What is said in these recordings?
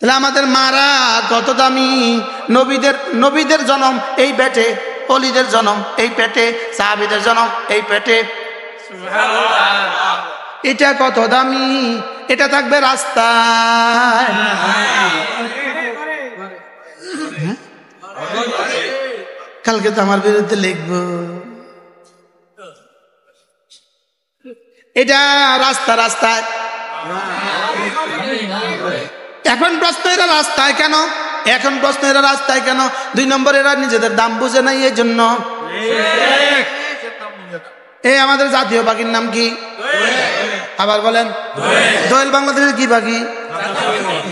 তাহলে আমাদের মারা কত দামি, নবীদের জন্ম এই পেটে, অলিদের জন্ম এই পেটে, সাহাবীদের জন্ম এই পেটে। এটা কত দামি, এটা থাকবে রাস্তায়। কালকে তো আমার বিরুদ্ধে লিখবো। এটা রাস্তায়। এখন প্রশ্ন এরা রাস্তায় কেন? এখন প্রশ্ন এরা রাস্তায় কেন? 2 নম্বর, এরা নিজেদের দাম বুঝে নাই, এই জন্য। এই আমাদের জাতীয় পাখির নাম কি? আবার বলেন। দোয়েল বাংলাদেশের কি পাখি?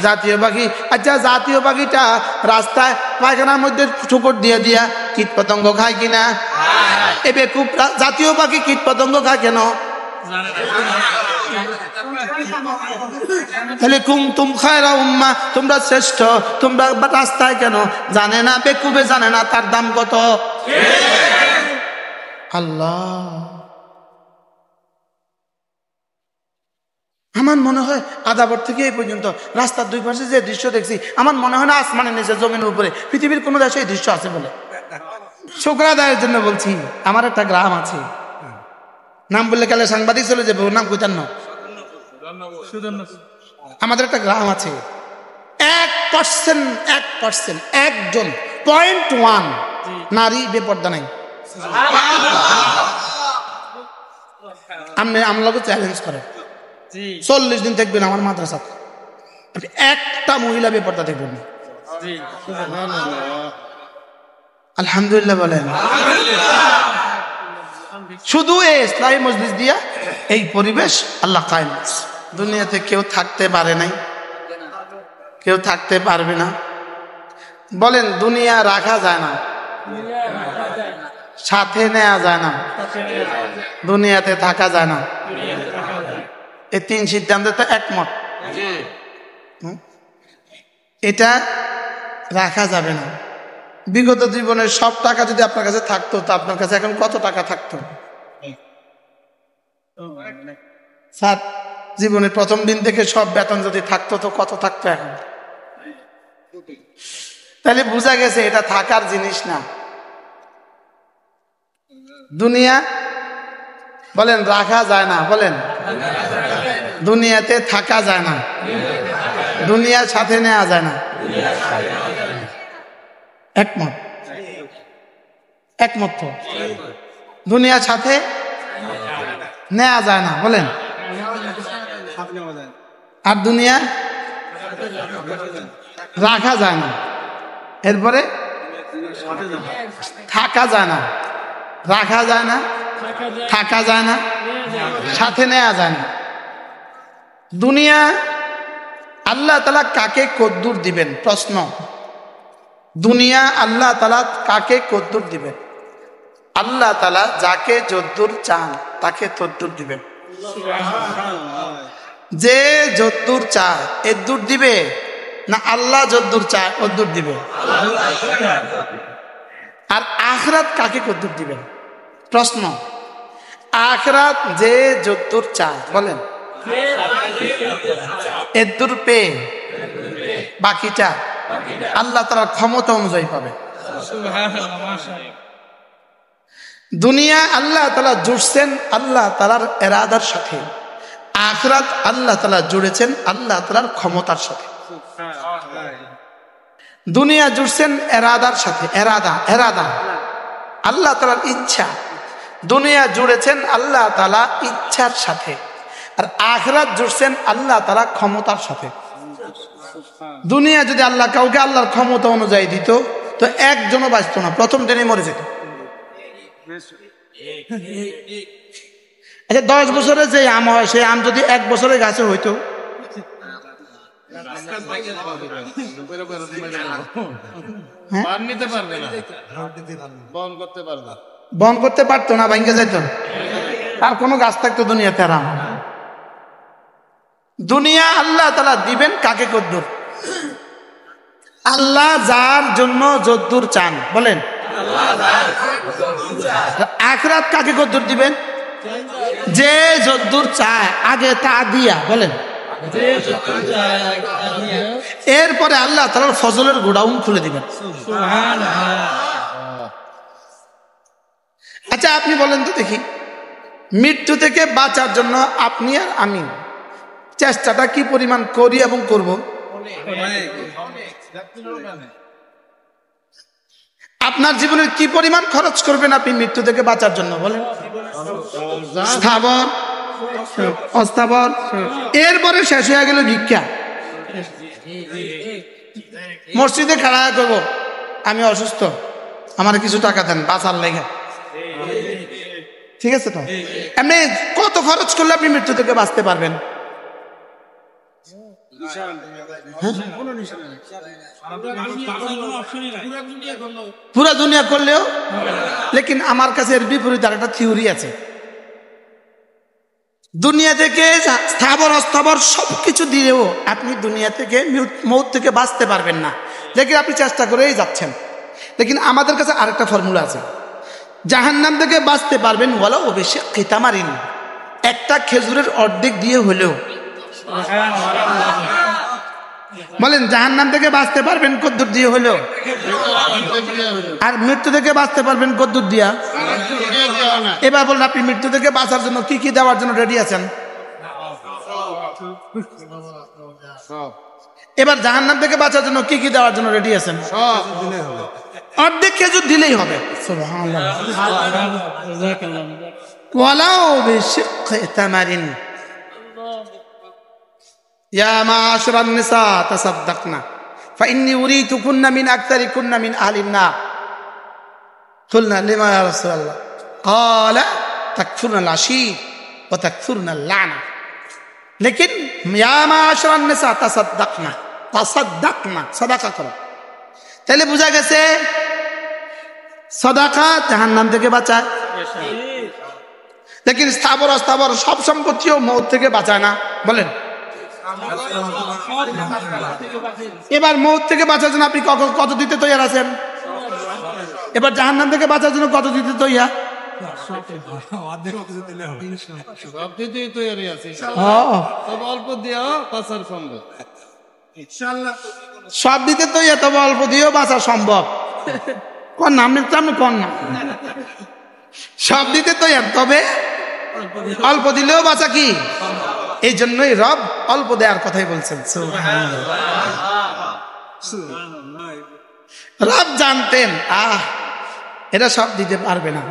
জাতীয় পাখি। আচ্ছা, জাতীয় পাখিটা রাস্তায় পায়খানার মধ্যে ঠুকর দিয়ে দিয়া কীট পতঙ্গ খায় কিনা? এবে খুব জাতীয় পাখি কীট পতঙ্গ খায় কেন? তাহলে কুনতুম খায়রা উম্মাহ, তোমরা শ্রেষ্ঠ, তোমরা রাস্তায় কেন? জানে না, বেকুবে জানে না তার দাম কত। আল্লাহ, আমার মনে হয় আদাবর থেকে এই পর্যন্ত রাস্তার 2 পাশে যে দৃশ্য দেখছি, আমার মনে হয় না আসমানের নিচে, জমিনের উপরে, পৃথিবীর কোনো দেশে এই দৃশ্য আছে বলে। শুকর আদায়ের জন্য বলছি। আমার একটা গ্রাম আছে, নাম বললে কালে সাংবাদিক চলে যাবে, ওর নাম কইতান না। আমাদের একটা গ্রাম আছে, 1% 0.1 নারী বেপর্দা নাই। আমলাকে চ্যালেঞ্জ করে 40 দিন দেখবেন আমার মাদ্রাসা, একটা মহিলা বেপর্দা দেখবেন না। আলহামদুলিল্লাহ বলেন। শুধু এই ইসলামী মজলিস দিয়া এই পরিবেশ আল্লাহ কায়েম করেছে। দুনিয়াতে কেউ থাকতে পারে নাই, কেউ থাকতে পারবে না। বলেন, দুনিয়া রাখা যায় না, সাথে নেওয়া যায় না, দুনিয়াতে থাকা যায় না। এই 3 সিদ্ধান্তে তো একমত। এটা রাখা যাবে না। বিগত জীবনের সব টাকা যদি আপনার কাছে থাকতো, তো আপনার কাছে এখন কত টাকা থাকতো? স্যার, জীবনের প্রথম দিন থেকে সব বেতন যদি থাকতো, তো কত থাকতো এখন? তাহলে বোঝা গেছে এটা থাকার জিনিস না। দুনিয়া বলেন রাখা যায় না, বলেন দুনিয়াতে থাকা যায় না, দুনিয়ার সাথে নেওয়া যায় না। একমত তো? দুনিয়ার সাথে নেওয়া যায় না, বলেন। আর দুনিয়া রাখা যায় না, এরপরে থাকা যায় না, রাখা যায় না, থাকা যায় না, সাথে নেওয়া যায় না। দুনিয়া আল্লাহ তাআলা কাকে কদ্দুর দিবেন? প্রশ্ন। দুনিয়া আল্লাহ তাআলা কাকে কদ্দুর দিবেন? আল্লাহ তাআলা যাকে যদ্দুর চান তাকে তদ্দুর দিবেন। যে যদ্দুর চায় এদ্দুর দিবে না, আল্লাহ যদ্দুর চায় ওদ্দুর দিবে? আর আখিরাত কাকে কদ্দুর দিবেন? প্রশ্ন। আখিরাত যে যদ্দুর চায়, বলেন এদ্দুর পেয়ে বাকিটা আল্লাহ তাআলার ক্ষমতা অনুযায়ী পাবে। দুনিয়া আল্লাহ তাআলা জুড়ছেন আল্লাহ তাআলার ইরাদার সাথে, আখিরাত আল্লাহ তাআলা জুড়েছেন আল্লাহ তাআলার ক্ষমতার সাথে। দুনিয়া জুড়ছেন ইরাদার সাথে, ইরাদা আল্লাহ তাআলার ইচ্ছা। দুনিয়া জুড়েছেন আল্লাহ তাআলা ইচ্ছার সাথে, আর আখিরাত জুড়ছেন আল্লাহ তাআলা ক্ষমতার সাথে। দুনিয়া যদি আল্লাহ কাউকে আল্লাহর ক্ষমতা অনুযায়ী দিত, তো একজনও বাঁচত না, প্রথম দিনই মরে যেত। আচ্ছা, 10 বছরে যে আম হয়, সেই আম যদি 1 বছরের গাছে হইতো, বহন করতে পারতো না, ভাঙ্গে যেত। আর কোন গাছ থাকতো দুনিয়াতে আরাম? দুনিয়া আল্লাহ তাআলা দিবেন কাকে কদ্দুর? আল্লাহ যার জন্য যদ্দুর চান, বলেন। আখিরাত কাকে কদ্দুর দিবেন? যে যদ্দুর চায় আগে তা দিয়া, বলেন। এরপরে আল্লাহ তাআলা ফজলের গোডাউন খুলে দিবেন। আচ্ছা আপনি বলেন তো দেখি, মৃত্যু থেকে বাঁচার জন্য আপনি আর আমি চেষ্টাটা কি পরিমাণ করি এবং করব? আপনার জীবনের কি পরিমাণ খরচ করবেন আপনি মৃত্যু থেকে বাঁচার জন্য বলেন? স্থাবর অস্থাবর, এরপরে শেষ হয়ে গেল ভিক্ষা। মসজিদে খাড়া করবো, আমি অসুস্থ, আমার কিছু টাকা দেন বাঁচার লেগে, ঠিক আছে? তো এমনি কত খরচ করলে আপনি মৃত্যু থেকে বাঁচতে পারবেন? পুরা দুনিয়া করলেও, লেকিন আমার কাছে এর বিপরীত আর একটা থিওরি আছে। দুনিয়া থেকে স্থাবর অস্থাবর সবকিছু দিয়েও আপনি দুনিয়া থেকে মৌত থেকে বাঁচতে পারবেন না, লেকিন আপনি চেষ্টা করেই যাচ্ছেন। লেকিন আমাদের কাছে আরেকটা ফর্মুলা আছে, জাহান্নাম থেকে বাঁচতে পারবেন বলো অবশ্যই কিতামারিন, একটা খেজুরের অর্ধেক দিয়ে হলেও। বলেন জাহান্নাম থেকে বাঁচতে পারবেন কদ্দুর দিয়ে হলেও, আর মৃত্যু থেকে বাঁচতে পারবেন কদ্দুর দিয়া? এবার বলেন আপনি মৃত্যু থেকে বাঁচার জন্য কি কি দেওয়ার জন্য রেডি আছেন? এবার জাহান্নাম থেকে বাঁচার জন্য কি কি দেওয়ার জন্য রেডি আছেন? অর্ধেক খেজুর দিলেই হবে। সুবহানাল্লাহ। ওয়ালাউ বিশিক্কি তামারিন। ইয়া মা'আশারান নিসা তাসাদ্দাকনা ফাইন্নী উরীতুকুন্না মিন আকতারিকুন্না মিন আহলিন নার। কুলনা লিমা ইয়া রাসূলুল্লাহ? ক্বালা তাকফুরনাল আশীর ওয়া তাকফুরনাল লা'না। লেকিন ইয়া মা'আশারান নিসা তাসাদ্দাকনা, তাসাদ্দাকনা, সাদাকা করো। তাহলে বোঝা গেছে সাদাকা জাহান্নাম থেকে বাঁচায়, লেকিন স্থাবর অস্থাবর সব সম্পত্তিও মওত থেকে বাঁচায় না। বলেন এবার মওত থেকে বাঁচার জন্য আপনি কত দিতে তৈয়ার আছেন? এবার জাহান্নাম থেকে বাঁচার জন্য কত দিতে তৈয়ার? সব দিতে তৈয়ার, তবে অল্প দিয়েও বাঁচা সম্ভব। কোন নাম কোন নাম? সব দিতে তৈয়ার, তবে অল্প দিলেও বাঁচা কি? এই জন্যই রব অল্প দেওয়ার কথাই বলছেন। রব জানতেন এরা সব দিতে পারবে না,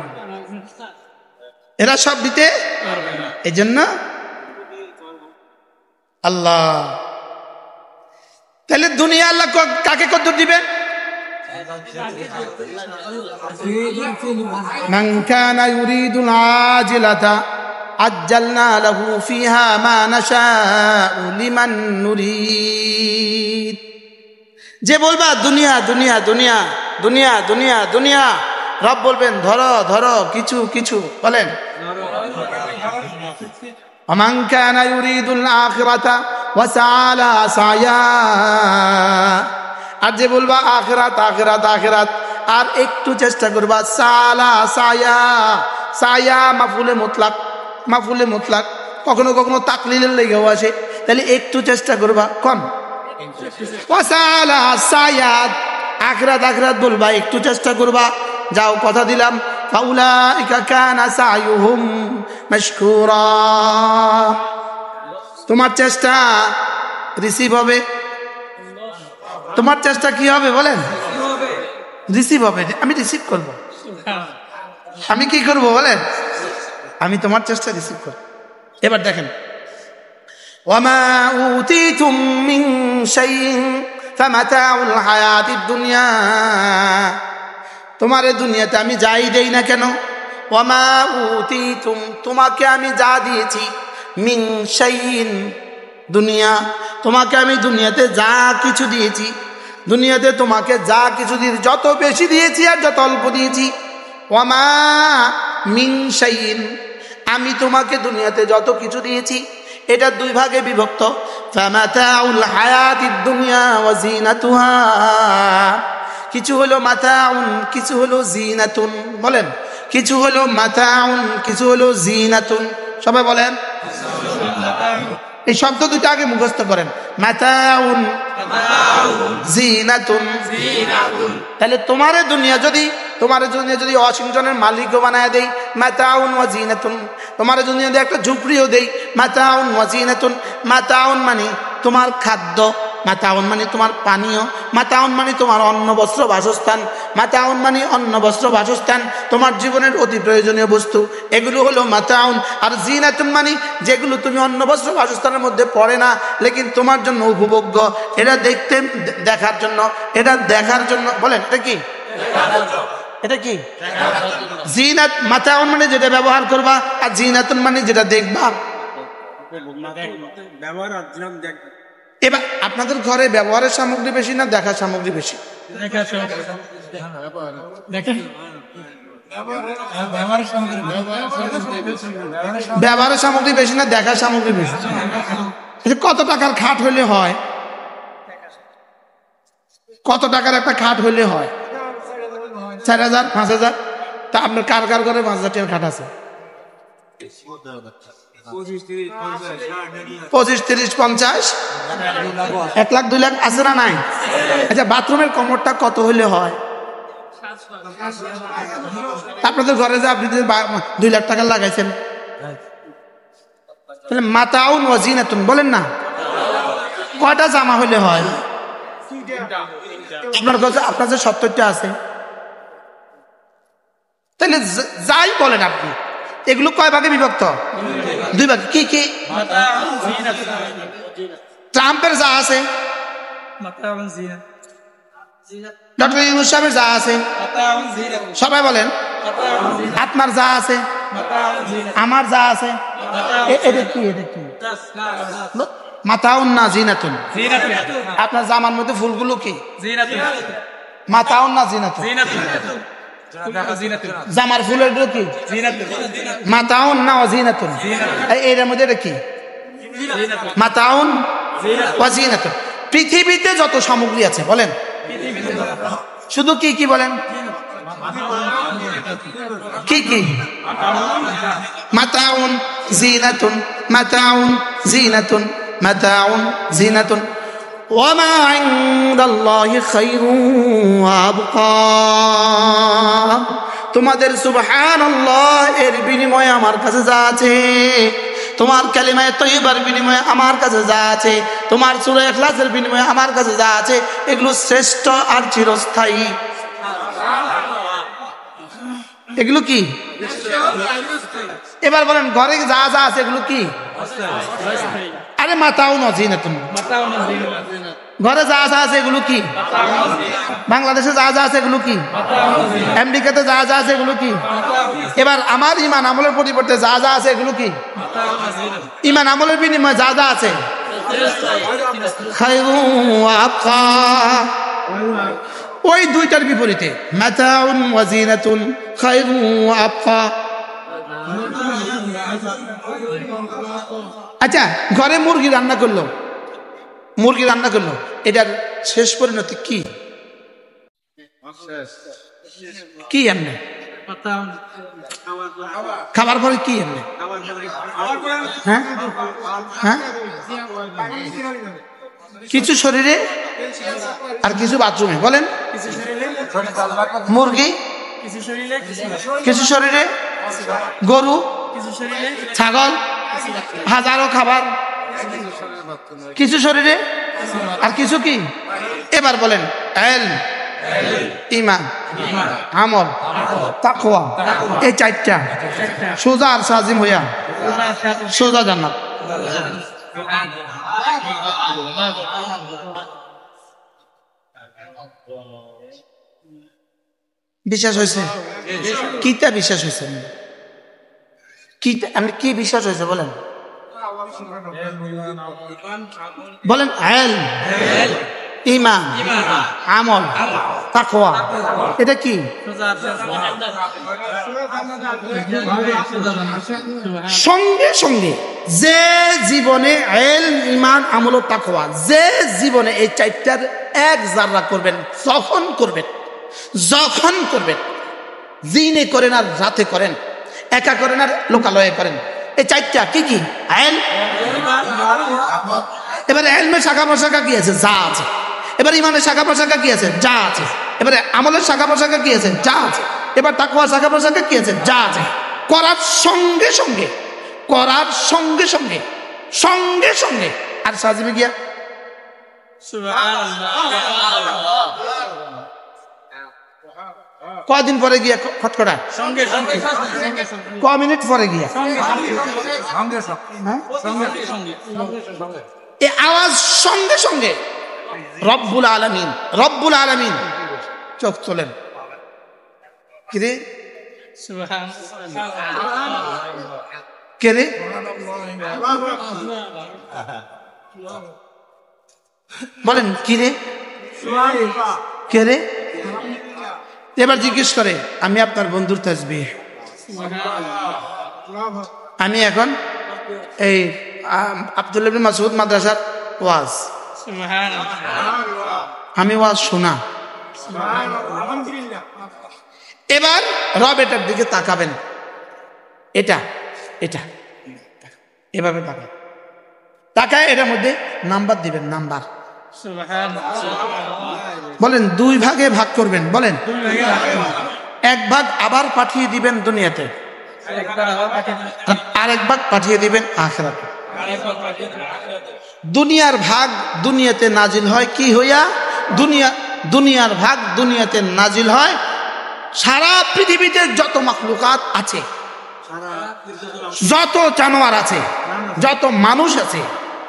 এরা সব দিতে এই জন্য আল্লাহ। তাহলে দুনিয়া আল্লাহ কাকে কদ্দুর দিবেন? মান কানা ইউরিদুল আজিলাতা আজ্জালনা লাহু ফিহা মা নাশাউ লিমান নুরিদ। যে বলবা দুনিয়া দুনিয়া দুনিয়া দুনিয়া দুনিয়া দুনিয়া, রব বলবেন ধরো ধরো কিছু কিছু। বলেন মান কানা ইউরিদুল আখিরাতা ওয়া সাআলা সায়া। আর যে বলবা আখিরাত আখিরাত আখিরাত, আর একটু চেষ্টা করবা সালা সায়া। সায়া মাফুলে মুতলাক, মাফুলে মুতলাক কখনো কখনো তাকলিলের লেগেও আসে। তাহলে একটু চেষ্টা করবা কম। ওয়াসালা সায়াত, আখিরাত আখিরাত বলবা, একটু চেষ্টা করবা। যাও কথা দিলাম, ফাউলাইকা কানা সায়ুহুম মাশকুরা। তোমার চেষ্টা রিসিভ হবে। তোমার চেষ্টা কি হবে বলেন? রিসিভ হবে। আমি রিসিভ করব। আমি কি করব বলেন? আমি তোমার চেষ্টা রিসিভ করব। এবার দেখেন, ওয়ামা উতিতুম মিন শাইইন ফামাতাউল হায়াতিদ দুনিয়া। তোমার এই দুনিয়াতে আমি যাই দেই না কেন, ওয়ামা উতিতুম, তোমাকে আমি যা দিয়েছি, মিন শাইইন, দুনিয়া, তোমাকে আমি দুনিয়াতে যা কিছু দিয়েছি, দুনিয়াতে তোমাকে যা কিছু দিয়েছি, যত বেশি দিয়েছি আর যত অল্প দিয়েছি, ওয়ামা মিন শাইইন, আমি তোমাকে দুনিয়াতে যত কিছু দিয়েছি এটা দুই ভাগে বিভক্ত। ফামাতাউল হায়াতিদ দুনিয়া ওয়া জিনাতুহা, কিছু হলো মাতাউন, কিছু হলো জিনাতুন। বলেন কিছু হলো মাতাউন, কিছু হলো জিনাতুন। সবাই বলেন এই শব্দ দুটো আগে মুখস্থ করেন, মাতাউন জিনাতুন। তাহলে তোমার দুনিয়া যদি ওয়াশিংটনের মালিকও বানায় দেই, মাতাউন ওয়া জিনাতুন। তোমার দুনিয়া যদি একটা ঝুপড়িও দেই, মাতাউন ওয়া জিনাতুন। মাতাউন মানে তোমার খাদ্য, মাতাউন মানে তোমার পানীয়, মাতাউন মানে তোমার অন্ন বস্ত্র বাসস্থান, মাতাউন মানে অন্ন বস্ত্র বাসস্থান, তোমার জীবনের অতি প্রয়োজনীয় বস্তু, এগুলো হলো মাতাউন। আর জিনাতুন মানে যেগুলো তুমি অন্ন বস্ত্র বাসস্থানের মধ্যে পড়ে না, লেকিন তোমার জন্য উপভোগ্য, এটা দেখার জন্য বলেন এটা কি? এটা কি জিনাত? মাতাউন মানে যেটা ব্যবহার করবা, আর জিনাতুন মানে যেটা দেখবা। এবার আপনাদের ঘরে ব্যবহারের সামগ্রী বেশি না দেখার সামগ্রী বেশি? ব্যবহারের সামগ্রী বেশি না দেখার সামগ্রী বেশি? কত টাকার খাট হইলে হয়? কত টাকার একটা খাট হইলে হয়? 4,000 5,000? তা আপনার কার কার ঘরে 5,000 টাকার খাট আছে? 25, 30, 50, 1 লাখ 2 লাখ আছে না নাই? আচ্ছা, বাথরুমের কমোডটা কত হইলে হয়? আপনাদের ঘরে যে আপনি 2 লাখ টাকা লাগাইছেন, তাহলে মাতাউন ওয়া জিনাতুন বলেন না? কয়টা জামা হইলে হয়? আপনার যে 70টা আছে, তাহলে যাই বলেন আপনি, এগুলো কয় ভাগে বিভক্ত? 2 ভাগে। কি কি? ট্রাম্পের যা আছে, ডক্টর ইউনূস সাহেবের যা আছে, সবাই বলেন। আপনার যা আছে, আমার যা আছে, এটা কি? মাতাউন না জিনাতুন? আপনার জামার মধ্যে ফুলগুলো কি? মাতাউন না জিনাতুন? জামার ফুলের কি? মাতাউন না জিনাতুন? এর মধ্যে এটা কি? মাতাউন ওয়া জিনাতুন। পৃথিবীতে যত সামগ্রী আছে বলেন, শুধু কি কি বলেন? কি কি? মাতাউন জিনাতুন, মাতাউন জিনাতুন, মাতাউন জিনাতুন। ওয়ামা ইনদাল্লাহি খায়রুন ওয়া আবকা। তোমাদের সুবহানাল্লাহ এর বিনিময়ে আমার কাছে যা আছে, তোমার কালিমায়ে তয়্যিবার বিনিময়ে আমার কাছে যা আছে, তোমার সূরা ইখলাসের বিনিময়ে আমার কাছে যা আছে, এগুলো শ্রেষ্ঠ আর চিরস্থায়ী। এগুলো কি? এবার বলেন, ঘরে যা যা আছে এগুলো কি? আরে মাতাউন ওয়া জিনাতুন। ঘরে যা যা আছে এগুলো কি? বাংলাদেশে যা যা আছে এগুলো কি? আমেরিকাতে যা যা আছে এগুলো কি? এবার আমার ঈমান আমলের পরিবর্তে যা যা আছে এগুলো কি? ঈমান আমলের বিনিময়ে যা যা আছে, খায়রুন ওয়া আবকা। ওই দুইটার বিপরীতে মাতাউন ওয়া জিনাতুন, খায়রুন ওয়া আবকা। আচ্ছা, ঘরে মুরগি রান্না করলো, এটার শেষ পরিণতি কি? কি এমনি? খাবার পরে কি এমনি? হ্যাঁ হ্যাঁ, কিছু শরীরে আর কিছু বাথরুমে। বলেন, মুরগি কিছু শরীরে, গরু, ছাগল, হাজারো খাবার কিছু শরীরে আর কিছু কি? এবার বলেন, ইলম, ঈমান, আমল, তাকওয়া, এই 4টা সোজা আর সাজিম হইয়া সোজা জান্নাত। বিশ্বাস হয়েছে? কিটা বিশ্বাস হয়েছে? কি বিশ্বাস হয়েছে বলেন? বলেন, ইলম, ঈমান, আমল, তাকওয়া, এটা কি? সঙ্গে সঙ্গে যে জীবনে ইলম, ঈমান, আমল ও তাকওয়া, যে জীবনে এই 4টার 1 জাররা করবেন, যখন করবেন, দিনে করেন আর রাতে করেন, একা করেন আর লোকালয়ে করেন, এই চারটা কি কি? এবারে ইলমের শাখা প্রশাখা কি আছে? যা আছে। এবার ইমানের শাখা প্রশাখা কি আছে? যা আছে। এবারে আমলের শাখা প্রশাখা কি আছে? যা আছে। এবার তাকওয়ার শাখা প্রশাখা কি আছে? যা আছে। করার সঙ্গে সঙ্গে, করার সঙ্গে সঙ্গে, সঙ্গে সঙ্গে আর সাজিবে গিয়া কদিন পরে গিয়া খটখটা সঙ্গে সঙ্গে ক মিনিট পরে গিয়া এই আওয়াজ সঙ্গে সঙ্গে রব্বুল আলামিন, রব্বুল আলামিন চোখ তোলেন। কিরে কেরে বলেন কিরে কেরে? এবার জিজ্ঞেস করে আমি আপনার বন্ধুর তাসবিহ, আমি এখন এই আব্দুল্লাহ ইবনে মাসউদ মাদ্রাসার ওয়াজ, আমি ওয়াজ শোনা। এবার রব এটার দিকে তাকাবেন, এটা এটা এভাবে তাকাবেন, তাকায় এটার মধ্যে নাম্বার দিবেন, নাম্বার বলেন 2 ভাগে ভাগ করবেন, বলেন 1 ভাগ আবার পাঠিয়ে দিবেন দুনিয়াতে, আর 1 ভাগ পাঠিয়ে দিবেন আখিরাতে। দুনিয়ার ভাগ দুনিয়াতে নাজিল হয় কি হইয়া? দুনিয়ার ভাগ দুনিয়াতে নাজিল হয় সারা পৃথিবীতে যত মাখলুকাত আছে, যত জানোয়ার আছে, যত মানুষ আছে,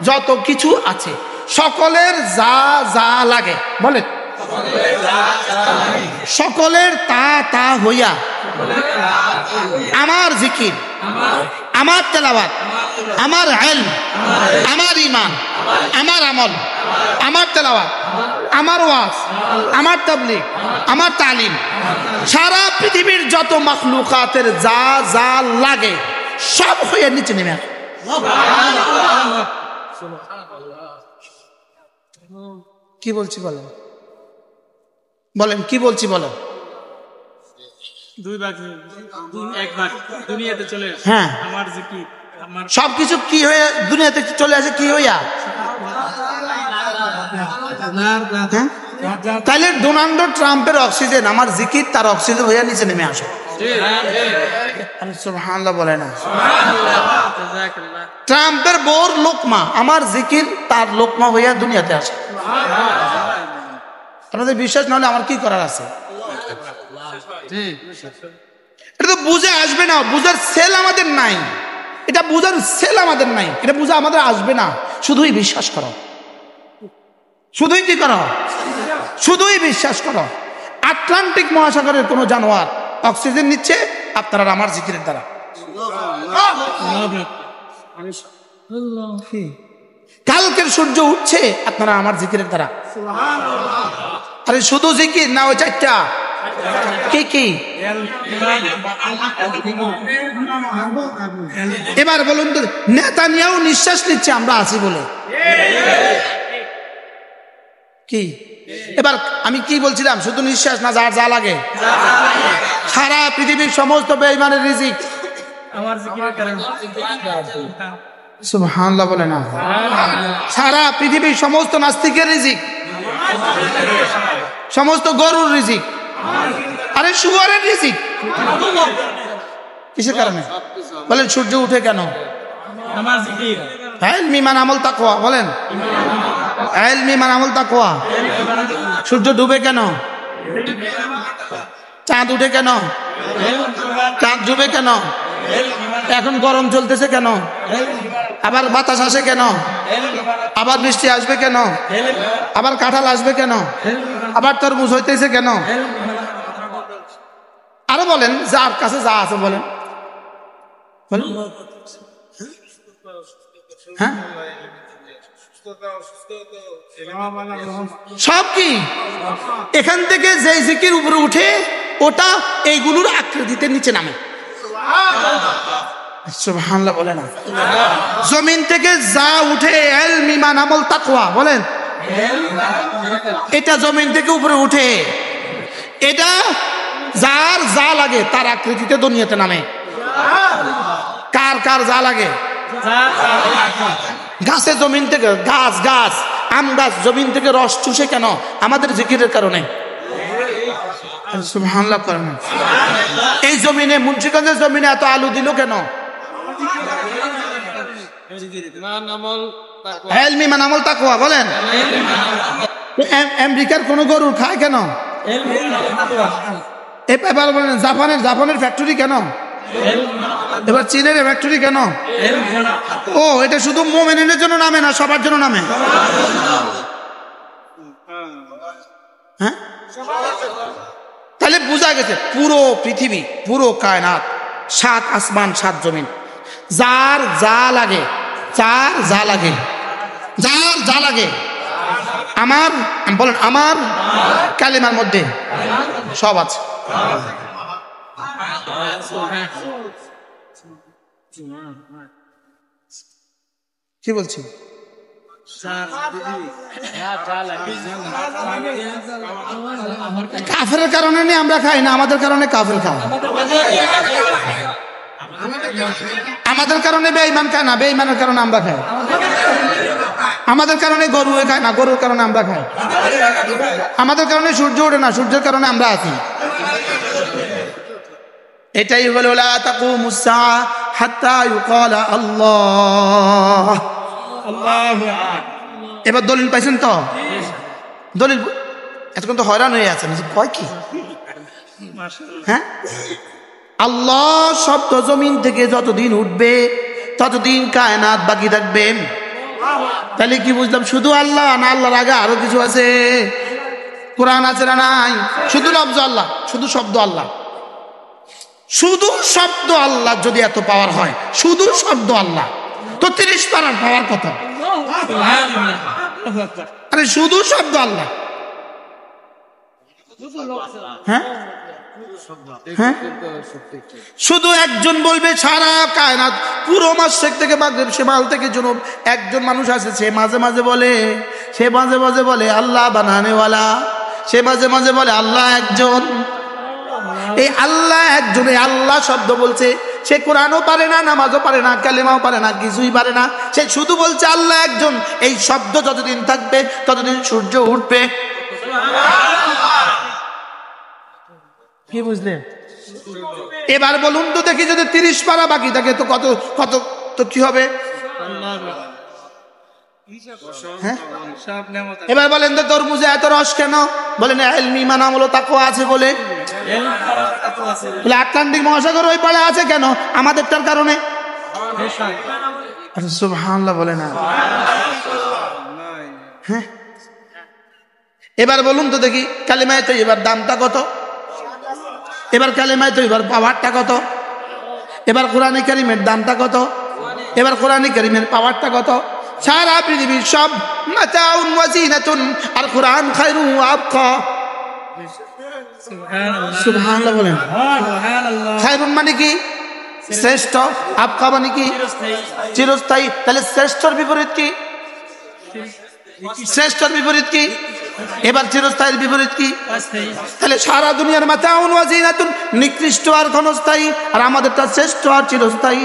যত কিছু আছে, সকলের যা যা লাগে, বলেন সকলের তা তা হইয়া আমার জিকির, আমার তেলাওয়াত, আমার ইলম, আমার ঈমান, আমার আমল, আমার তেলাওয়াত, আমার ওয়াজ, আমার তাবলীগ, আমার তালিম, সারা পৃথিবীর যত মাখলুকাতের যা যা লাগে সব হয়ে নিচে নেমে আসে। কি বলছি বলেন, বলেন কি বলছি বলেন? 2 ভাগ 1 ভাগ দুনিয়াতে চলে আসে। হ্যাঁ, আমার জিকির, আমার সবকিছু কি হয়ে দুনিয়াতে চলে আসে? কি হইয়া? তাহলে ডোনাল্ড ট্রাম্পের অক্সিজেন আমার জিকির, তার অক্সিজেন হইয়া নিচে নেমে আসে। সুবহানাল্লাহ বলে না? ট্রাম্পের বোর লোকমা আমার জিকির, তার লোকমা হইয়া দুনিয়াতে আসে। আপনাদের বিশ্বাস না হলে আমার কি করার আছে? এটা তো বুঝে আসবে না, বুঝার সেল আমাদের নাই, এটা বুঝার সেল আমাদের নাই, এটা বুঝা আমাদের আসবে না। শুধুই বিশ্বাস করো, শুধুই কি করো? শুধুই বিশ্বাস করো। আটলান্টিক মহাসাগরের কোন জানোয়ার অক্সিজেন নিচ্ছে আপনারা আমার জিকিরের দ্বারা। কালকের সূর্য উঠছে আপনারা আমার জিকিরের দ্বারা। আরে শুধু জিকির না, ওই 4টা কি কি? এবার বলুন তো, নেতানিয়াহু নিঃশ্বাস নিচ্ছে আমরা আছি বলে কি? এবার আমি কি বলছিলাম? শুধু নিঃশ্বাস না, যার যা লাগে সারা পৃথিবীর সমস্ত বেঈমানের রিজিক আমার জিকিরের কারণে। সুবহানাল্লাহ বলে না? সারা পৃথিবীর সমস্ত নাস্তিকের রিজিক, সমস্ত গরুর রিজিক, আরে শুয়ারের রিজিক। কিসের কারণে? বলেন সূর্য উঠে কেন? আমার জিকির, ইলম, ঈমান, আমল, তাকওয়া। বলেন ইলম, ঈমান, আমল, তাকওয়া। সূর্য ডুবে কেন? চাঁদ উঠে কেন? চাঁদ ডুবে কেন? এখন গরম চলতেছে কেন? আবার বাতাস আসে কেন? আবার বৃষ্টি আসবে কেন? আবার কাঁঠাল আসবে কেন? আবার তরমুজ হইতেছে কেন? আরো বলেন, যার কাছে যা আছে বলেন, বলেন। হ্যাঁ, সব কি এখান থেকে যে জিকির উপরে উঠে ওটা এইগুলোর আকৃতিতে নিচে নামে। সুবহানাল্লাহ বলে না? জমিন থেকে যা উঠে ইলম, ঈমান, আমল, তাকওয়া, বলেন এটা জমিন থেকে উপরে উঠে, এটা যার যা লাগে তার আকৃতিতে দুনিয়াতে নামে। কার কার যা লাগে? গাছে জমিন থেকে গাছ গাছ আম গাছ জমিন থেকে রস চুষে কেন? আমাদের জিকিরের কারণে। সুবহানাল্লাহ করেন। এই জমিনে মুন্সিগঞ্জের জমিনে এত আলু দিল কেন? ইলম ঈমান আমল তাকওয়া বলেন। আমেরিকার কোন গরু খায় কেন? এবার বলেন জাপানের ফ্যাক্টরি কেন? এবার চীনের ফ্যাক্টরি কেন? ও এটা শুধু মুমিনের জন্য নামে না, সবার জন্য নামে। হ্যাঁ, তাহলে বোঝা গেছে পুরো পৃথিবী, পুরো কায়নাত, 7 আসমান 7 জমিন, যার যা লাগে, যার যা লাগে, যার যা লাগে, আমার বলেন আমার কালিমার মধ্যে সব আছে। কি বলছি? কাফের কারণে নেই আমরা খাই না, আমাদের কারণে কাফের খায়। আমাদের কারণে বেঈমান খায় না, বেঈমানের কারণে আমরা খাই। আমাদের কারণে গরু খায় না, গরুর কারণে আমরা খাই। আমাদের কারণে সূর্য ওঠে না, সূর্যের কারণে আমরা আছি। এটাই হলো লা তাকুমুস সাআ হাত্তা ইউকালা আল্লাহ। এবার দলিল পাইছেন তো? দলিল এতক্ষণ তো হয়রান হয়ে আছেন, কয় কি? হ্যাঁ, আল্লাহ শব্দ জমিন থেকে যতদিন উঠবে ততদিন কায়নাত বাকি থাকবে। তাহলে কি বুঝলাম? শুধু আল্লাহ না, আল্লাহর আগে আরো কিছু আছে? কোরআন আছে না নাই? শুধু লফজ আল্লাহ, শুধু শব্দ আল্লাহ, শুধু শব্দ আল্লাহ যদি এত পাওয়ার হয়, শুধু শব্দ আল্লাহ, তো 30 পারার পাওয়ার কত? আরে শুধু শব্দ আল্লাহ। হ্যাঁ হ্যাঁ, শুধু একজন বলবে সারা কায়নাত পুরো মাশরিক থেকে মাগরিব, শিমাল থেকে জুনুব, একজন মানুষ আছে, সে মাঝে মাঝে বলে আল্লাহ বানানেওয়ালা, সে মাঝে মাঝে বলে আল্লাহ একজন। এই আল্লাহ একজন, এই আল্লাহ শব্দ বলছে, সে কোরআনও পারে না, নামাজও পারে না, কালেমাও পারে না, কিছুই পারে না, সে শুধু বলছে আল্লাহ একজন। এই শব্দ যতদিন থাকবে ততদিন সূর্য উঠবে। কি বুঝলেন? এবার বলুন তো দেখি, যদি 30 পারা বাকি থাকে তো কত কত তো কি হবে? হ্যাঁ, এবার বলেন তো তরমুজে এত রস কেন? বলেন ইলম ঈমান আমল তাকওয়া আছে বলে। আটলান্টিক মহাসাগর ওই পারে আছে কেন? আমাদেরটার কারণে। সুবহানাল্লাহ বলে না। হ্যাঁ, এবার বলুন তো দেখি কালিমায়ে তাইয়্যিবার দামটা কত? এবার কালিমায়ে তাইয়্যিবার পাওয়ারটা কত? এবার কোরআনে কারীমের দামটা কত? এবার কোরআনে কারীমের পাওয়ারটা কত? সারা পৃথিবীর সব মাতাউন ওয়া জিনাতুন, আর কোরআন খায়রু ওয়া আবকা। সুবহানাল্লাহ বলেন। খায়রুন মানে কি? শ্রেষ্ঠ। আবকা মানে কি? চিরস্থায়ী। তাহলে শ্রেষ্ঠর বিপরীত কি? শ্রেষ্ঠর বিপরীত কি? এবার চিরস্থায়ীর বিপরীত কি? তাহলে সারা দুনিয়ার মাতাউন ওয়া জিনাতুন নিকৃষ্ট আর ক্ষণস্থায়ী, আর আমাদেরটা শ্রেষ্ঠ আর চিরস্থায়ী।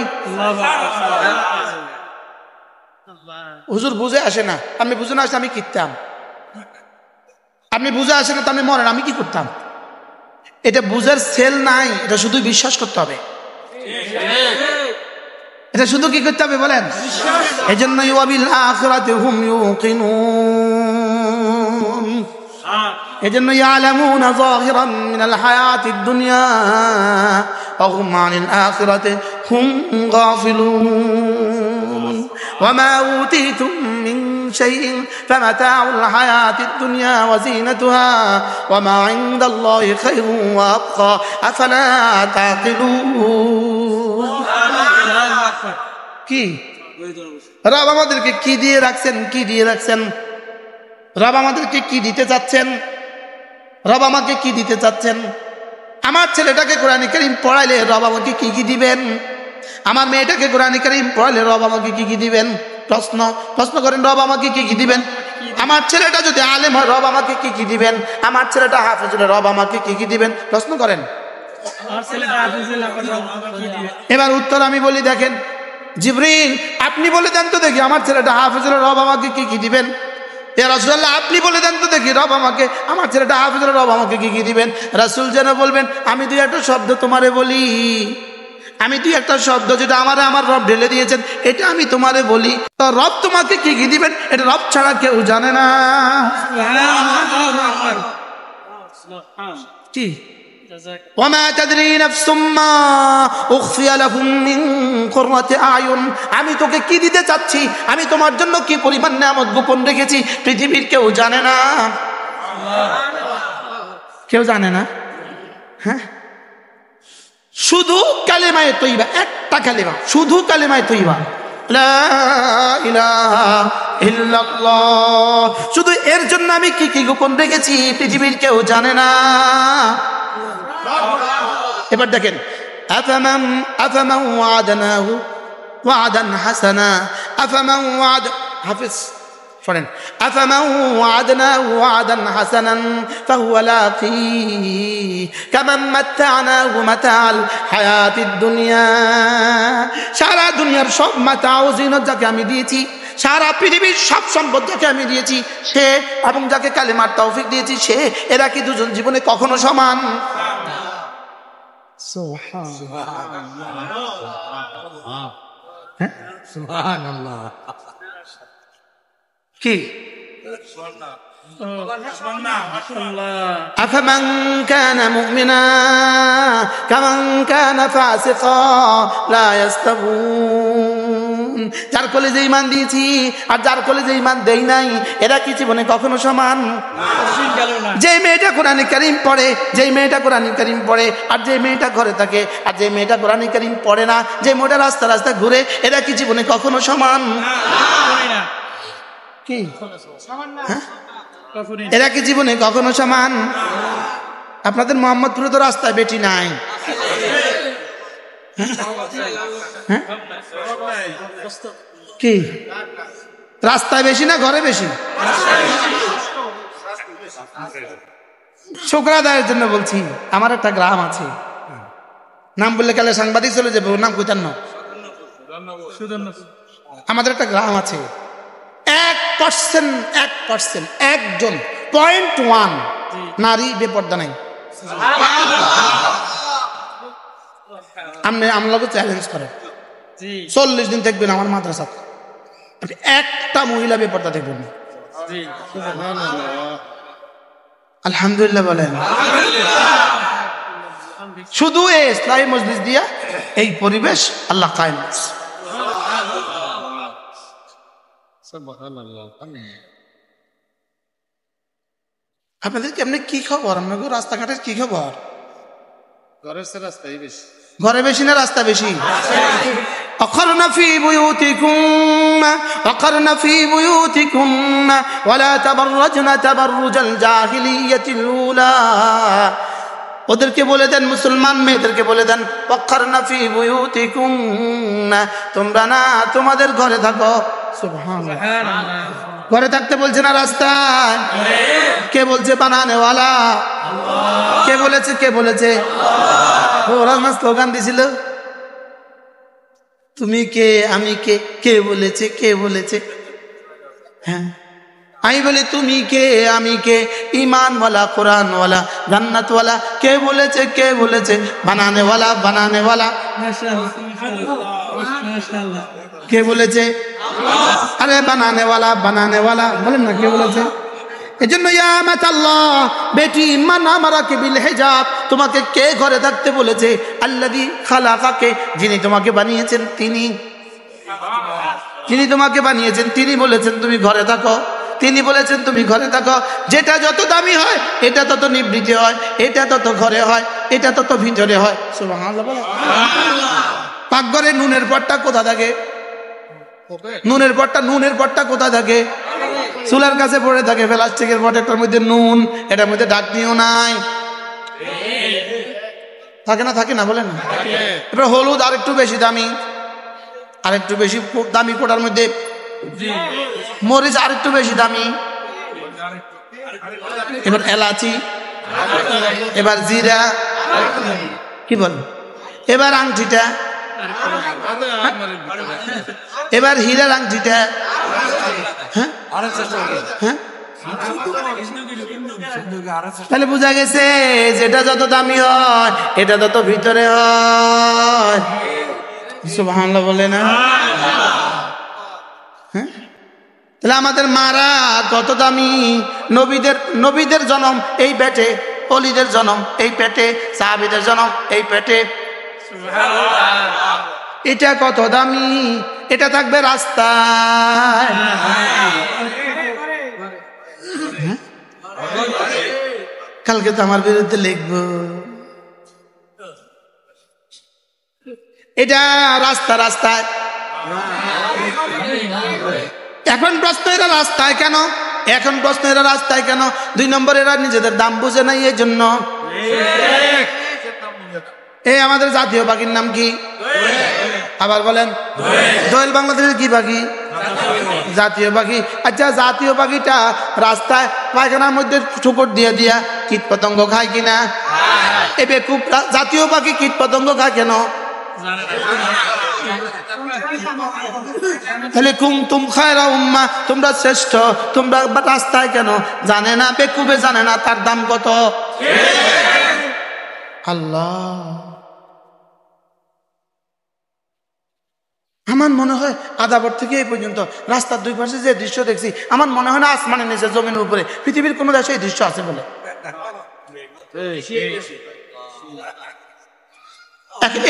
হুজুর বুঝে আসে না, আপনি বুঝে না আসলে আমি কিনতাম, আপনি বুঝে আসে না তো আপনি মরেন, আমি কি করতাম? এটা বুঝার সেল নাই, এটা শুধু বিশ্বাস করতে হবে। এটা শুধু কি করতে হবে বলেন? এই জন্য ওয়াবিল আখিরাতি হুম ইউকিনুন, এই জন্য ইয়ালামুনা যাহিরাম মিনাল হায়াতিদ দুনিয়া ওয়া হুম আনিল আখিরাতি হুম গাফিলুন। وما أوتيتم من شيء فمتاع الحياة الدنيا وزينتها وما عند الله خير وأبقى أفلا تعقلون। কি রব আমাদেরকে কি দিয়ে রাখছেন? কি দিয়ে রাখছেন? রব আমাদেরকে কি দিতে চাচ্ছেন? রব আমাকে কি দিতে চাচ্ছেন? আমার ছেলেটাকে কোরআন কারীম পড়াইলে রব আমাকে কি কি দিবেন? আমার মেয়েটাকে কোরআন কারীম পড়াইলে রব আমাকে কি কি দিবেন? প্রশ্ন করেন, রব আমাকে কি কি দিবেন? আমার ছেলেটা যদি আলেম হয় রব আমাকে কি কি দিবেন? আমার ছেলেটা হাফেজ হলে রব আমাকে কি কি দিবেন? প্রশ্ন করেন। আমার ছেলেটা হাফেজ না করে কি দিবে? এবার উত্তর আমি বলি, দেখেন জিবরিল আপনি বলে দেন তো দেখি আমার ছেলেটা হাফেজ হলে রব আমাকে কি কি দিবেন? ইয়া রাসূলুল্লাহ আপনি বলে দেন তো দেখি রব আমাকে, আমার ছেলেটা হাফেজ হলে রব আমাকে কি কি দিবেন? রাসূল যেন বলবেন আমি দুই একটা শব্দ তোমারে বলি, আমি দুই একটা শব্দ যেটা আমার রব ঢেলে দিয়েছেন এটা আমি তোমারে বলি, তো রব তোমাকে কি কি দিবেন এটা রব ছাড়া কেউ জানে না। কি وما تدري نفس ما أخفي لهم من قرة أعين, আমি তোকে কি দিতে চাচ্ছি, আমি তোমার জন্য কি পরিমাণ নিয়ামত গোপন রেখেছি পৃথিবীর কেউ জানে না, কেউ জানে না। হ্যাঁ, শুধু কালেমায়ে তয়্যিবা, একটা কালেমা, শুধু কালেমায়ে তয়্যিবা লা ইলাহা ইল্লাল্লাহ, শুধু এর জন্য আমি কি কি গোপন রেখেছি পৃথিবীর কেউ জানে না। এবার দেখেন আফামান ওয়া'আদনাহু ওয়া'দান হাসানা, আফামান ওয়া'দ হাফেজ পড়েন, আফামান ওয়া'আদনাহু ওয়া'দান হাসানান ফাহুয়া লাকীহি কামান মাত্তা'নাহু মাতা'আল হায়াতিদ দুনিয়া, সারা দুনিয়ার সব মাতা ও জিনত যাকে আমি দিয়েছি, সারা পৃথিবীর সব সম্পদ যাকে আমি দিয়েছি সে, এবং যাকে কালেমার তৌফিক দিয়েছি সে, এরা কি দুজন জীবনে কখনো সমান? সুবহানাল্লাহ। কি আফামান কানা মুমিনা কামান কানা ফাসিকা লা ইস্তাবুন, যার কলেজে ঈমান দিয়েছি আর যার কলেজে ঈমান দেই নাই এরা কি জীবনে কখনো সমান? যে মেয়েটা কোরআনে কারীম পড়ে, যে মেয়েটা কোরআনে কারীম পড়ে আর যে মেয়েটা ঘরে থাকে আর যে মেয়েটা কোরআনে কারীম পড়ে না, যে মেয়েটা রাস্তা রাস্তা ঘুরে, এরা কি জীবনে কখনো সমান? কি এরা কি জীবনে কখনো সমান? আপনাদের মোহাম্মদপুরে তো রাস্তায় বেটি নাই, কি রাস্তায় বেশি না ঘরে বেশি? শুকরাদায়ের জন্য বলছি, আমার একটা গ্রাম আছে, নাম বললে কালে সাংবাদিক চলে যাবে, ওর নাম কইতান না, আমাদের একটা গ্রাম আছে, 1% একজন 0.1 নারী বেপর্দা নাই। আমলাকে চ্যালেঞ্জ করে 40 দিন থাকবেন আমার মাদ্রাসা, একটা মহিলা বেপর্দা দেখবেন না। আলহামদুলিল্লাহ বলেন। শুধু এই ইসলামী মজলিস দিয়া এই পরিবেশ আল্লাহ কায়েম করেছে। আপনাদের কেমনি কি খবর? আপনাদের রাস্তাঘাটের কি খবর? ঘরে বেশি না রাস্তা বেশি? أقرنا في بيوتكن ولا تبرجن تبرج الجاهلية الأولى, ওদেরকে বলে দেন, মুসলমান মেয়েদেরকে বলে দেন, ওয়াক্কারনা ফি বুয়ুতিকুন্না, তোমরা না তোমাদের ঘরে থাকো। সুবহানাল্লাহ, ঘরে থাকতে বলছে না রাস্তায়? কে বলছে? বানানেওয়ালা। কে বলেছে? কে বলেছে? ওরা না স্লোগান দিছিল, তুমি কে আমি কে, কে বলেছে? কে বলেছে? হ্যাঁ, আমি বলি তুমি কে আমি কে, ইমানওয়ালা কোরআনওয়ালা জান্নাতওয়ালা, কে বলেছে? কে বলেছে? বানানেওয়ালা বানানেওয়ালা। কে বলেছে? আরে বানানেওয়ালা বানানেওয়ালা বলেন না, কে বলেছে? এজন্য ইয়া মাতাল্লাহ, বেটি মানা মারাকে বিল হিজাব, তোমাকে কে ঘরে থাকতে বলেছে? আল্লাযী খালাকাকে, যিনি তোমাকে বানিয়েছেন তিনি, যিনি তোমাকে বানিয়েছেন তিনি বলেছেন তুমি ঘরে থাকো, তিনি বলেছেন তুমি ঘরে থাকো। যেটা যত দামি হয় এটা তত নিবৃত্তি হয়, এটা তত ঘরে হয়, এটা তত ভিতরে হয়। সুবহানাল্লাহ বলো। পাকঘরে নুনের পটটা কোথা থাকে? নুনের পটটা কোথা থাকে? চুলার কাছে পড়ে থাকে, প্লাস্টিকের পটের মধ্যে নুন, এটার মধ্যে ঢাকনিও নাই, থাকে না? থাকে না বলেন না? এবার হলুদ আর একটু বেশি দামি, আর একটু বেশি দামি কোটার মধ্যে মরিচ আর একটু বেশি দামি, এবার এলাচি, এবার জিরা, কি বলেন? এবার আংটিটা, এবার হীরার আংটিটা, হ্যাঁ হ্যাঁ, তাহলে বোঝা গেছে যেটা যত দামি হয় এটা তত ভিতরে হয়। সুবহানাল্লাহ বলে না? হ্যাঁ, তাহলে আমাদের মারা কত দামি। নবীদের জন্ম এই পেটে, অলিদের জন্ম এই পেটে, সাহাবীদের জন্ম এই পেটে। এটা কত দামি, এটা থাকবে রাস্তায়। কালকে তো আমার বিরুদ্ধে লিখবো। এটা রাস্তায়। এখন প্রশ্ন এরা রাস্তায় কেন? এখন প্রশ্ন এরা রাস্তায় কেন? 2 নম্বর, এরা নিজেদের দাম বুঝে নাই, এই জন্য। এই আমাদের জাতীয় পাখির নাম কি? আবার বলেন। দোয়েল বাংলাদেশের কি পাখি? জাতীয় পাখি। আচ্ছা, জাতীয় পাখিটা রাস্তায় পায়খানার মধ্যে ঠুকর দিয়ে দিয়া কীট পতঙ্গ খায় কিনা? এবে খুব জাতীয় পাখি কীট পতঙ্গ খায় কেন? তাহলে কুনতুম খায়রা উম্মাহ, তোমরা শ্রেষ্ঠ, তোমরা রাস্তায় কেন? জানে না, বেকুবে জানে না তার দাম কত। আল্লাহ, আমার মনে হয় আদাবর থেকে এই পর্যন্ত রাস্তার 2 পাশে যে দৃশ্য দেখছি, আমার মনে হয় না আসমানের নিচে, জমিনের উপরে, পৃথিবীর কোনো দেশে এই দৃশ্য আছে বলে।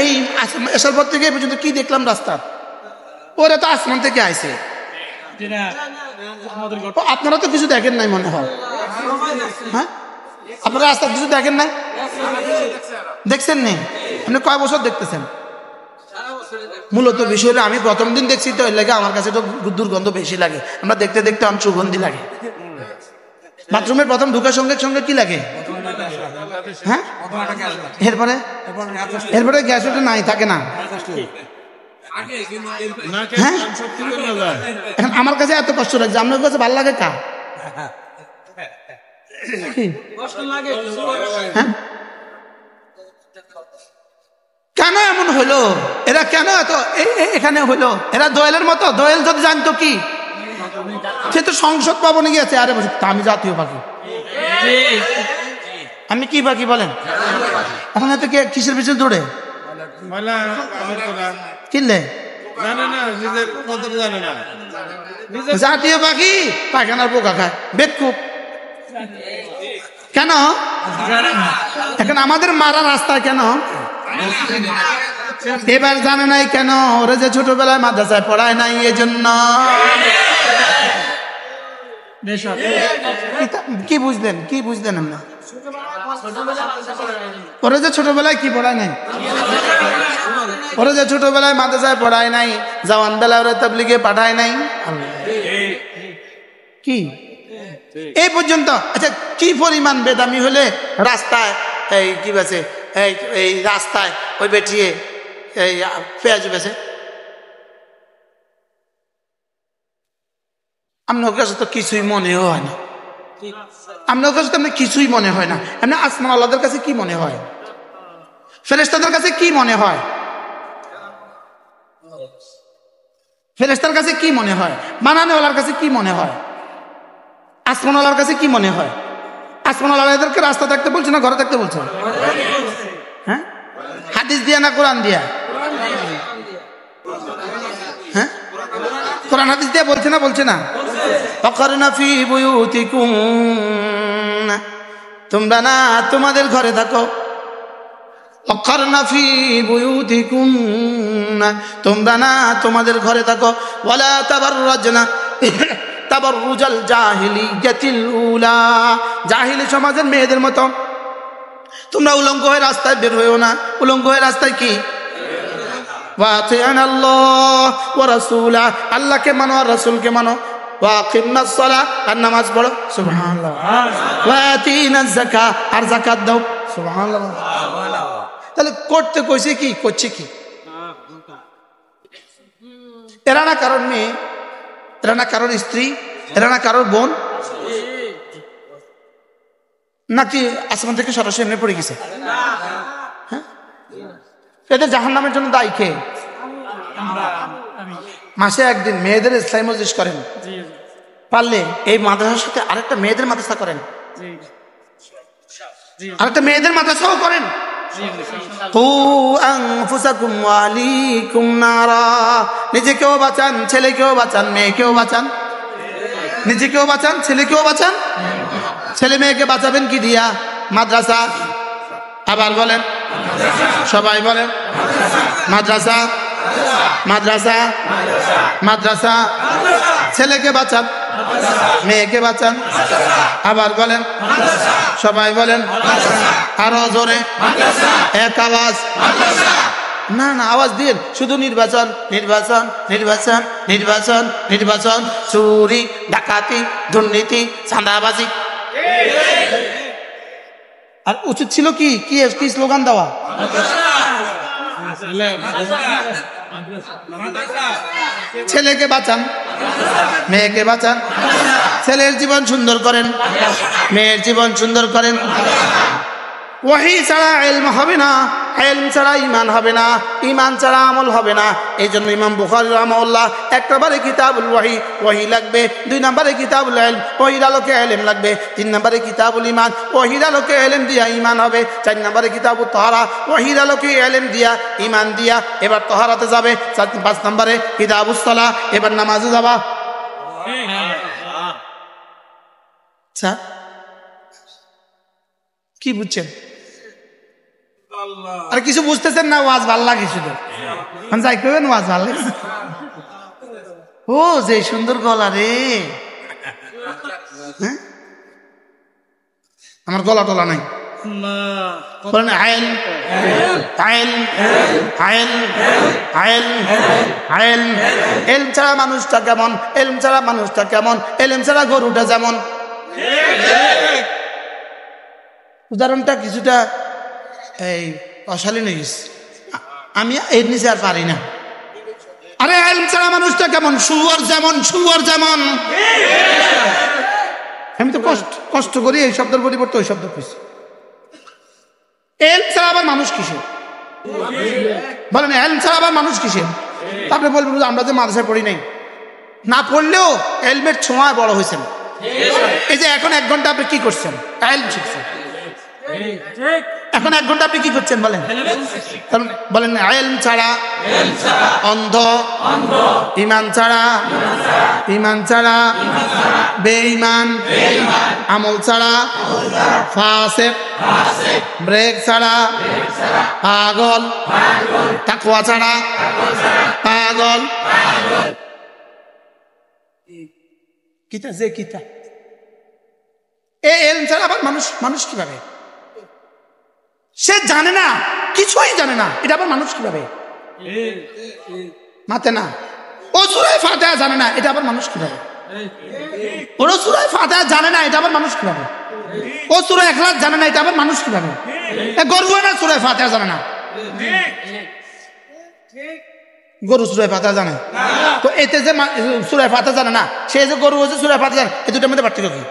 এই আসার পর থেকে এই পর্যন্ত কি দেখলাম রাস্তা? ওরা তো আসমান থেকে আইছে। আপনারা তো কিছু দেখেন নাই মনে হয়। হ্যাঁ, আপনারা রাস্তার কিছু দেখেন নাই? দেখছেন নি? আপনি কয় বছর দেখতেছেন? মূলত বিষয়টা আমি প্রথম দিন দেখছি, তো এর লাগে আমার কাছে তো দুর্গন্ধ বেশি লাগে। আমরা দেখতে দেখতে আমার সুগন্ধি লাগে। বাথরুমের প্রথম ঢুকার সঙ্গে সঙ্গে কি লাগে? হ্যাঁ, এরপরে গ্যাস ওটা নাই, থাকে না। হ্যাঁ, এখন আমার কাছে এত কষ্ট লাগছে, আপনার কাছে ভালো লাগে কা? হ্যাঁ, কেন এমন হলো? এরা কেন এত এখানে হলো? এরা দোয়েলের মতো। দোয়েল যদি জানতো কি, সে তো সংসদ ভবনে গিয়েছে। আরে বলছি আমি জাতীয় পাখি। আমি কি পাখি বলেন? এখন এত কিসের পিছনে দৌড়ে? কিনলে জাতীয় পাখি পায়খানার পোকা খায়, বেকুব। কেন? এখন আমাদের মারা রাস্তায় কেন? এবার জানে নাই কেন? ওরা যে ছোটবেলায় মাদ্রাসায় পড়ায় নাই, এই জন্য। কি বুঝলেন? কি বুঝলেন আমরা? ওরা যে ছোটবেলায় কি পড়ায় নাই? ওরা যে ছোটবেলায় মাদ্রাসায় পড়ায় নাই, জওয়ান বেলায় ওরা তাবলীগে পাঠায় নাই। কি এই পর্যন্ত? আচ্ছা, কি পরিমাণ বেদামি হলে রাস্তায় এই কি বেছে, এই রাস্তায় ওই বেটিয়ে এই পেঁয়াজ বেছে? আপনার কাছে তো কিছুই মনে হয় না। আপনার কাছে তো কিছুই মনে হয় না। এমনি আসমান আল্লাহদের কাছে কি মনে হয়? ফেরেশতাদের কাছে কি মনে হয়? ফেরেশতার কাছে কি মনে হয়? বানানেওয়ালার কাছে কি মনে হয়? আসমানওয়ালার কাছে কি মনে হয়? আসমানওয়ালাদেরকে রাস্তা থাকতে বলছে না ঘরে থাকতে বলছে? হ্যাঁ, হাদিস দিয়া না কোরআন দিয়া? হ্যাঁ, কোরআন হাদিস দিয়া বলছে না? বলছে না? ওয়াকারনা ফি বুয়ুতিকুম, তোমরা না তোমাদের ঘরে থাকো। ওয়াকারনা ফি বুয়ুতিকুম, তোমরা না তোমাদের ঘরে থাকো। ওয়ালা তাবাররাজনা তাবাররুজাল জাহিলিয়াতিল উলা, জাহিলি সমাজের মেয়েদের মতো তোমরা উলঙ্গ হয়ে রাস্তায় বের হইও না। উলঙ্গ হয়ে রাস্তায় কি? ওয়াতিআনাল্লাহ ওয়া রাসূলা, আল্লাহকে মানো আর রাসূলকে মানো। ওয়াকিমনাস সালাহ, আর নামাজ পড়ো। সুবহানাল্লাহ। ওয়াতিনাজ যাকাত, আর যাকাত দাও। সুবহানাল্লাহ। তাহলে করতে কইছে কি, করছে কি? এরা না কারোর মেয়ে, এরা না কারোর স্ত্রী, এরা না কারোর বোন, নাকি আসমান থেকে সরাসরি এমনি পড়ে গেছে? হ্যাঁ, এদের জাহান্নামের জন্য দায়ী কে? মাসে একদিন মেয়েদের ইসলামী মজলিস করেন, পারলে এই মাদ্রাসার সাথে আরেকটা মেয়েদের মাদ্রাসা করেন, আরেকটা মেয়েদের মাদ্রাসাও করেন। নিজেকেও বাঁচান, ছেলেকেও বাঁচান, মেয়েকেও বাঁচান। নিজেকেও বাঁচান, ছেলেকেও বাঁচান। ছেলে মেয়েকে বাঁচাবেন কি দিয়া? মাদ্রাসা। আবার বলেন, সবাই বলেন, মাদ্রাসা, মাদ্রাসা, মাদ্রাসা। ছেলেকে বাঁচান, মেয়েকে বাঁচান। আবার বলেন, সবাই বলেন, আরো জোরে, এক আওয়াজ। না না, আওয়াজ দিন। শুধু নির্বাচন, নির্বাচন, নির্বাচন, নির্বাচন, নির্বাচন, চুরি, ডাকাতি, দুর্নীতি, চাঁদাবাজি। আর উচিত ছিল কি কি স্লোগান দেওয়া? ছেলেকে বাঁচান, মেয়েকে বাঁচান। ছেলের জীবন সুন্দর করেন, মেয়ের জীবন সুন্দর করেন। ওয়াহি ছাড়া ইলম হবে না, ইলম ছাড়া ঈমান হবে না, ঈমান ছাড়া আমল হবে না। এই জন্য ইমাম বুখারী রাহিমাহুল্লাহ এক নম্বরে কিতাবুল ওয়াহি, ওয়াহি লাগবে। 2 নম্বরে কিতাবুল ইলম, ওয়াহির আলোকে ইলম লাগবে। 3 নম্বরে কিতাবুল ঈমান, ওয়াহির আলোকে ইলম দিয়া ঈমান হবে। 4 নম্বরে কিতাবুত তাহারা, ওয়াহির আলোকে ইলম দিয়া ঈমান দিয়া এবার তাহারাতে যাবে। 5 নম্বরে কিতাবুস সালাহ, এবার নামাজে যাবা। আচ্ছা, কি বুঝছেন? আর কিছু বুঝতেছেন না? ওয়াজ ভাল লাগে শুধু যাই করবেন, ওয়াজ ভাল লাগে। ও যে সুন্দর গলা রে, আমার গলা টলা নাই। বলেন আইল, আইল, আইল, আইল, আইল। এলম ছাড়া মানুষটা কেমন, এলম ছাড়া মানুষটা কেমন, এলম ছাড়া গরুটা যেমন। উদাহরণটা কিছুটা এই অশালীন হয়ে গেছে, আমি এর নিচে আর পারি না। আরে ইলম ছাড়া মানুষটা কেমন? শুয়োর যেমন, শুয়োর যেমন। আমি তো কষ্ট করি এই শব্দের পরিবর্তে ওই শব্দ খুঁজছি। ইলম ছাড়া আবার মানুষ কিসে? বলেন ইলম ছাড়া আবার মানুষ কিসে? তারপরে বলবেন আমরা যে মাদ্রাসায় পড়ি নাই, না পড়লেও ইলমের ছোঁয়ায় বড় হয়েছেন। এই যে এখন 1 ঘন্টা আপনি কি করছেন? ইলম শিখছেন। এখন 1 ঘন্টা আপনি কি করছেন বলেন? বলেন ইলম ছাড়া অন্ধ, ঈমান ছাড়া ঈমান ছাড়া বেঈমান, আমল ছাড়া ফাসিক, ব্রেক ছাড়া পাগল, তাকওয়া ছাড়া পাগল। কিতা যে কিতা, এই ইলম ছাড়া আবার মানুষ কিভাবে? সে জানে না, কিছুই জানে না, এটা আবার মানুষ কিভাবে? মাতে না। ও সূরা ফাতিহা জানে না, এটা আবার মানুষ কিভাবে? ও সূরা ফাতিহা জানে না, এটা আবার মানুষ কিভাবে? ও সূরা ইখলাস জানে না, এটা আবার মানুষ কিভাবে? গরু না সূরা ফাতিহা জানে না, গরু সূরা ফাতিহা জানে তো এতে যে সূরা ফাতিহা জানে না, সে যে গরু হচ্ছে সূরা ফাতিহা জানে, এই দুটোর মধ্যে পার্থক্য কি?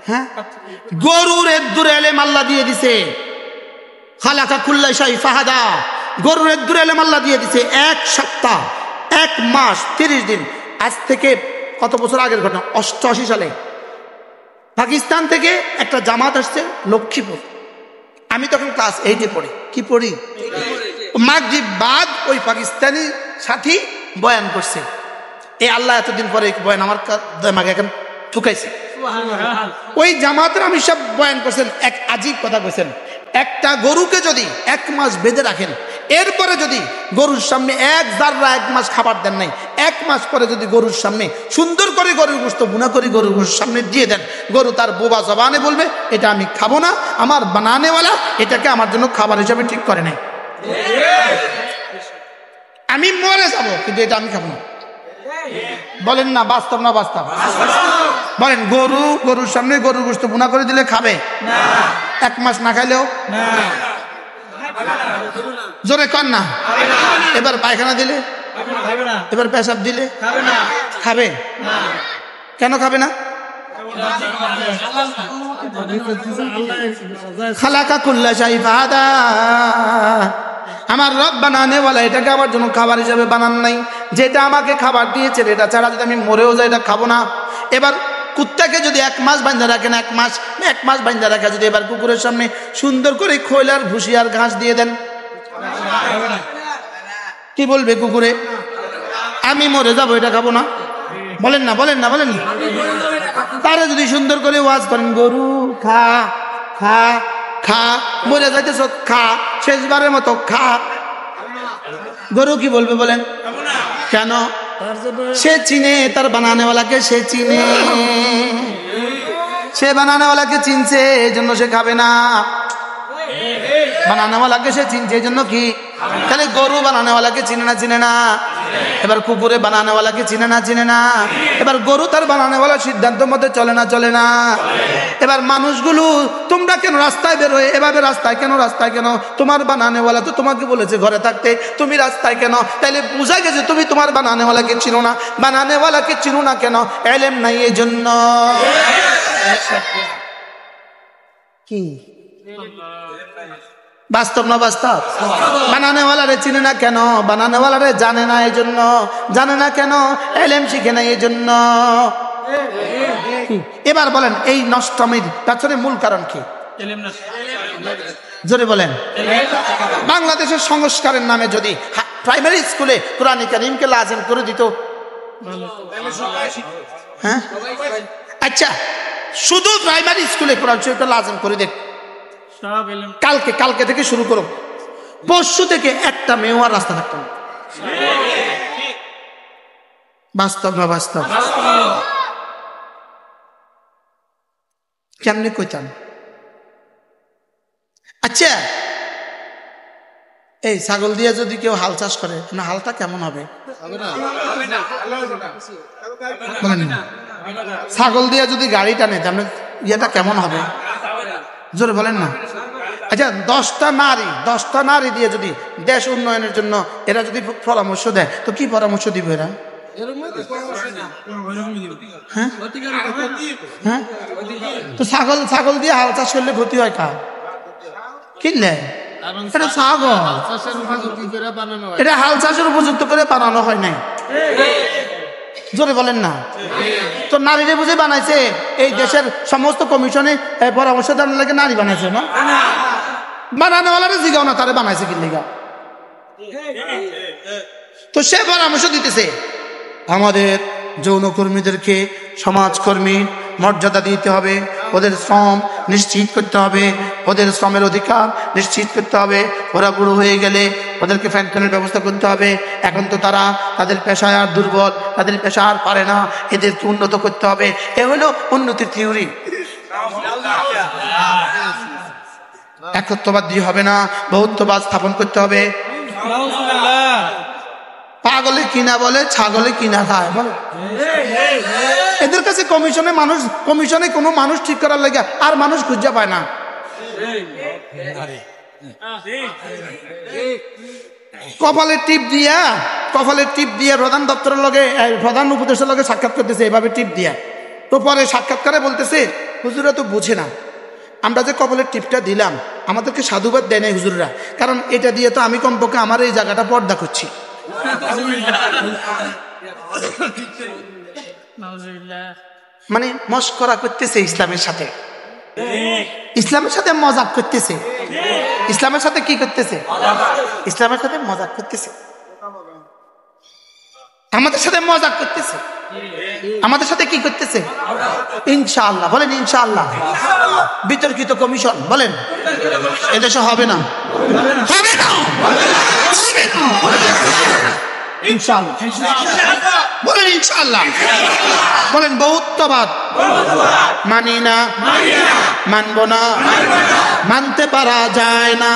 হ্যাঁ, গরুর এদ্দুর এলেম আল্লাহ দিয়ে দিছে। খালাকা কুল্লা শাই ফাহাদা, গরুর এদ্দুর এলেম আল্লাহ দিয়ে দিছে। 1 সপ্তাহ, 1 মাস 30 দিন। আজ থেকে কত বছর আগের ঘটনা, 88 সালে পাকিস্তান থেকে একটা জামাত আসছে লক্ষ্মীপুর। আমি তখন ক্লাস 8-এ পড়ি। কি পড়ি? মাগরিব বাদ ওই পাকিস্তানি সাথী বয়ান করছে। এই আল্লাহ এতদিন পরে বয়ান আমার দিমাগে এখন ঢুকাইছে। ওই জামাতের আমি সব বয়ান করছেন, এক আজীব কথা কইছেন। একটা গরুকে যদি 1 মাস বেঁধে রাখেন, এরপরে যদি গরুর সামনে 1 জাররা 1 মাস খাবার দেন নাই, 1 মাস পরে যদি গরুর সামনে সুন্দর করে গরুর গোশত বুনা করে গরুর গোশত সামনে দিয়ে দেন, গরু তার বোবা জবানে বলবে এটা আমি খাবো না, আমার বানানেওয়ালা এটাকে আমার জন্য খাবার হিসাবে ঠিক করে নাই। আমি মরে যাবো কিন্তু এটা আমি খাবো না। বলেন না বাস্তব না বাস্তব? বলেন গরুর সামনে গরুর গোশত বুনা করে দিলে খাবে? 1 মাস না খাইলেও? জোরে কর না। এবার পায়খানা দিলে, এবার পেশাব দিলে খাবে? কেন খাবে না? খালাকা কুল্লা শাই ফাদা, আমার রব বানানে ওয়ালা এটাকে আমার জন্য খাবার হিসেবে বানান নাই। যেটা আমাকে খাবার দিয়েছে এটা ছাড়া যদি আমি মরেও যাই এটা খাবো না। এবার কুত্তাকে যদি 1 মাস বাঁধা রাখেন, 1 মাস বাঁধা রাখা যদি এবার কুকুরের সামনে সুন্দর করে খৈলার ভুসি আর ঘাস দিয়ে দেন, কি বলবে কুকুরে? আমি মরে যাবো এটা খাবো না। বলেন না, বলেন না, বলেন না। তারা যদি সুন্দর করে ওয়াজ করেন, গরু খা খা খা, মরে যাইতেছ খা, শেষবারের মতো খা, গরু কি বলবে বলেন? কেন? সে চিনে তার বানানেওয়ালাকে, সে চিনে, সে বানানেওয়ালাকে চিনছে, এই জন্য সে খাবে না। বানানেওয়ালাকে সে চিনছে, এই জন্য কি? তাহলে গরু বানানেওয়ালাকে চিনে না, চিনে না? এবার কুকুরে বানানেওয়ালাকে চিনে না, চিনে না? এবার গরু তার বানানেওয়ালার সিদ্ধান্ত মতে চলে না, চলে না? এবার মানুষগুলো তোমরা কেন রাস্তায় বেরোয় এভাবে? রাস্তায় কেন? রাস্তায় কেন? তোমার বানানেওয়ালা তো তোমাকে বলেছে ঘরে থাকতে, তুমি রাস্তায় কেন? তাইলে বোঝা গেছে তুমি তোমার বানানেওয়ালাকে চিনো না। বানানেওয়ালাকে চিনো না কেন? ইলম নাই, এই জন্য। কি বাস্তব না বাস্তব? বানানেওয়ালারে চিনে না কেন? বানানেওয়ালারে জানে না, এই জন্য। জানে না কেন? ইলম শিখে না, এই জন্য। এবার বলেন এই নষ্টমির পেছনে মূল কারণ কি? জোরে বলেন। বাংলাদেশের সংস্কারের নামে যদি প্রাইমারি স্কুলে কোরআন কারীমকে লাজিম করে দিত, হ্যাঁ আচ্ছা, শুধু প্রাইমারি স্কুলে কোরআন শরীফটা লাজিম করে দেখ, কালকে থেকে শুরু করো, পরশু থেকে একটা মেয়ে আর রাস্তা থাকতো না। বাস্তব না বাস্তব? কেমনে কইতাম? আচ্ছা, এই ছাগল দিয়ে যদি কেউ হাল চাষ করে না, হালটা কেমন হবে? ছাগল দিয়ে যদি গাড়ি টানে তাহলে ইয়েটা কেমন হবে? জোরে বলেন না। আচ্ছা, 10টা নারী দিয়ে যদি দেশ উন্নয়নের জন্য এরা যদি পরামর্শ দেয়, তো কি পরামর্শ দিব এরা? হ্যাঁ, তো ছাগল দিয়ে হাল চাষ করলে ক্ষতি হয় কার? কিনলে এটা ছাগল, এটা হাল চাষের উপযুক্ত করে বানানো হয় নাই। জোরে বলেন না। তো নারীরে বুঝে বানাইছে, এই দেশের সমস্ত কমিশনে পরামর্শ দেওয়ার লাগে নারী বানাইছে না? বানানোওয়ালারে জিগাও না তারে বানাইছে কি লিগা? তো সে পরামর্শ দিতেছে আমাদের যৌনকর্মীদেরকে সমাজকর্মী মর্যাদা দিতে হবে, ওদের শ্রম নিশ্চিত করতে হবে, ওদের শ্রমের অধিকার নিশ্চিত করতে হবে, ওরা বুড়ো হয়ে গেলে ওদেরকে পেনশনের ব্যবস্থা করতে হবে। এখন তো তারা তাদের পেশায় আর দুর্বল, তাদের পেশা আর পারে না, এদেরকে উন্নত করতে হবে। এ হলো উন্নতির থিওরি। একত্ববাদ দিয়ে হবে না, বহুত্ববাদ স্থাপন করতে হবে। পাগলে কিনা বলে, ছাগলে কিনা খায় বলে। এদের কাছে কমিশনে কোনো মানুষ ঠিক করার লাগে আর মানুষ খুঁজে পায় না। কপালে টিপ দিয়া প্রধান দপ্তরের লগে, প্রধান উপদেষ্টার লগে সাক্ষাৎ করতেছে, এভাবে টিপ দিয়া। তো পরে সাক্ষাৎকারে বলতেছে হুজুরা তো বুঝে না, আমরা যে কপালের টিপটা দিলাম আমাদেরকে সাধুবাদ দেয় নাই হুজুররা, কারণ এটা দিয়ে তো আমি কমপক্ষে আমার এই জায়গাটা পর্দা করছি। মানে মস্করা করতেছে ইসলামের সাথে, ইসলামের সাথে মজাক করতেছে। ইসলামের সাথে কি করতেছে? ইসলামের সাথে মজাক করতেছে, আমাদের সাথে মজাক করতেছে, আমাদের সাথে কি করতেছে? ইনশাআল্লাহ বলেন, ইনশাআল্লাহ। বিতর্কিত কমিশন বলেন, এদেশে হবে না, হবে না, ইনশাআল্লাহ বলেন, ইনশাআল্লাহ বলেন। বহুত্ববাদ মানি না, মানব না, মানতে পারা যায় না।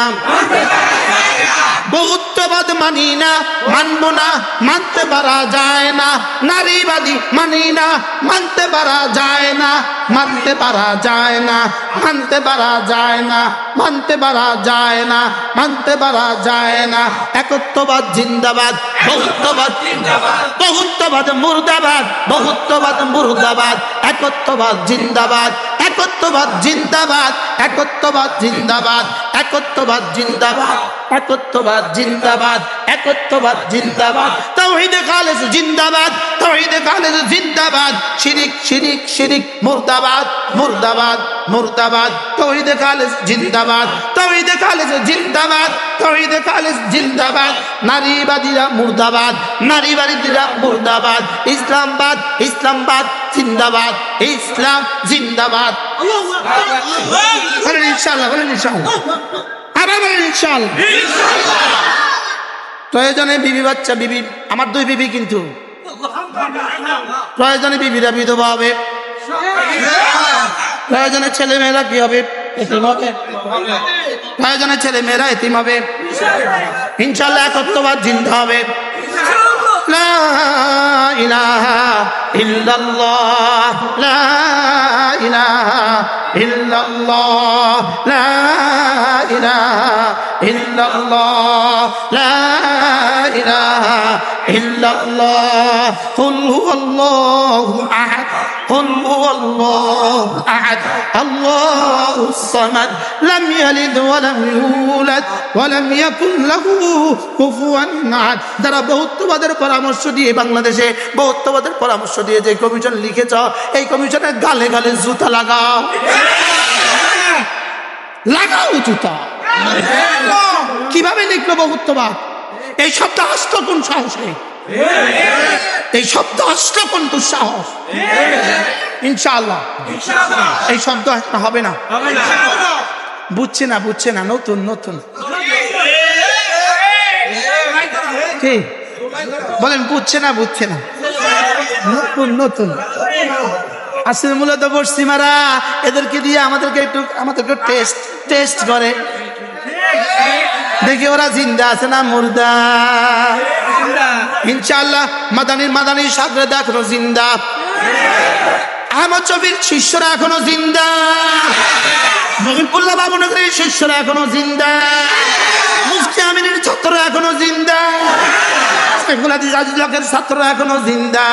বহুত্ববাদ মানি না, মানব না, মানতে পারা যায় না। নারীবাদী মানি না, মানতে পারা যায় না, মানতে পারা যায় না, মানতে পারা যায় না, মানতে পারা যায় না, মানতে পারা যায় না। একত্ববাদ জিন্দাবাদ, বহুত্ববাদ জিন্দাবাদ, বহুত্ববাদ মুর্দাবাদ, বহুত্ববাদ মুর্দাবাদ। একত্ববাদ জিন্দাবাদ, একত্ববাদ জিন্দাবাদ, একত্ববাদ জিন্দাবাদ, একত্ববাদ জিন্দাবাদ, একত্ববাদ জিন্দাবাদ, একত্ববাদ জিন্দাবাদ, তাওহীদে খালেস জিন্দাবাদ, তাওহীদে খালেস জিন্দাবাদ, শিরিক শিরিক শিরিক মুর্দাবাদ, মুর্দাবাদ মুর্দাবাদ, তাওহীদে খালেস জিন্দাবাদ, তাওহীদে খালেস জিন্দাবাদ, তাওহীদে খালেস জিন্দাবাদ, নারীবাদীরা মুর্দাবাদ, নারীবাদীরা মুর্দাবাদ, ইসলামবাদ ইসলামবাদ জিন্দাবাদ, ইসলাম জিন্দাবাদ। বলেন ইনশাআল্লাহ, বলেন ইনশাআল্লাহ, আবার বলেন ইনশাআল্লাহ। প্রয়োজনে বিবি বাচ্চা বিবি, আমার 2 বিবি, কিন্তু প্রয়োজনে বিবিরা বিধবা হবে, প্রয়োজনে ছেলে মেয়েরা কি হবে? এতিম হবে, প্রয়োজনে ছেলে মেয়েরা এতিম হবে। ইনশাআল্লাহ একত্ববাদ জিন্দা হবে। লা ইলাহা ইল্লাল্লাহ, লা ইলাহা ইল্লাল্লাহ, লা ইলাহা ইল্লাল্লাহ, লা ইলাহা ইল্লাল্লাহ, কুল হুয়াল্লাহু আহাদ, কুল হুয়াল্লাহু আহাদ, আল্লাহুস সামাদ, লাম ইয়ালিদ ওয়া লাম ইউলাদ ওয়া লাম ইয়াকুল লাহু কুফুয়ান আহাদ। যারা বহুত্ববাদের পরামর্শ দিয়ে, বাংলাদেশে বহুত্ববাদের পরামর্শ দিয়ে যে কমিশন লিখেছ, এই কমিশনের গালে গালে জুতা লাগাও, লাগাও জুতা। কিভাবে লিখলো বহুত্ববাদ? এই শব্দ আসলো কোন সাহসে? এই শব্দ আসলো কোন দুঃসাহস? ইনশাআল্লাহ এই শব্দ হবে না, বুঝছে না, বুঝছে না, নতুন নতুন কি বলেন? বুঝছে না, বুঝছে না, নতুন নতুন আসলে মূলত পশ্চিমারা এদেরকে দিয়ে আমাদেরকে একটু টেস্ট করে, দেখি ওরা জিন্দা আছে না মুর্দা। ইনশাআল্লাহ মাদানির সাগরেদা এখনো জিন্দা, আহমদ শফির শিষ্যরা এখনো জিন্দা, মহিবুল্লাহ বাবুনগরের শিষ্যরা এখনো জিন্দা, মুফতি আমিনের ছাত্ররা এখনো জিন্দা, ছাত্ররা এখনো জিন্দা।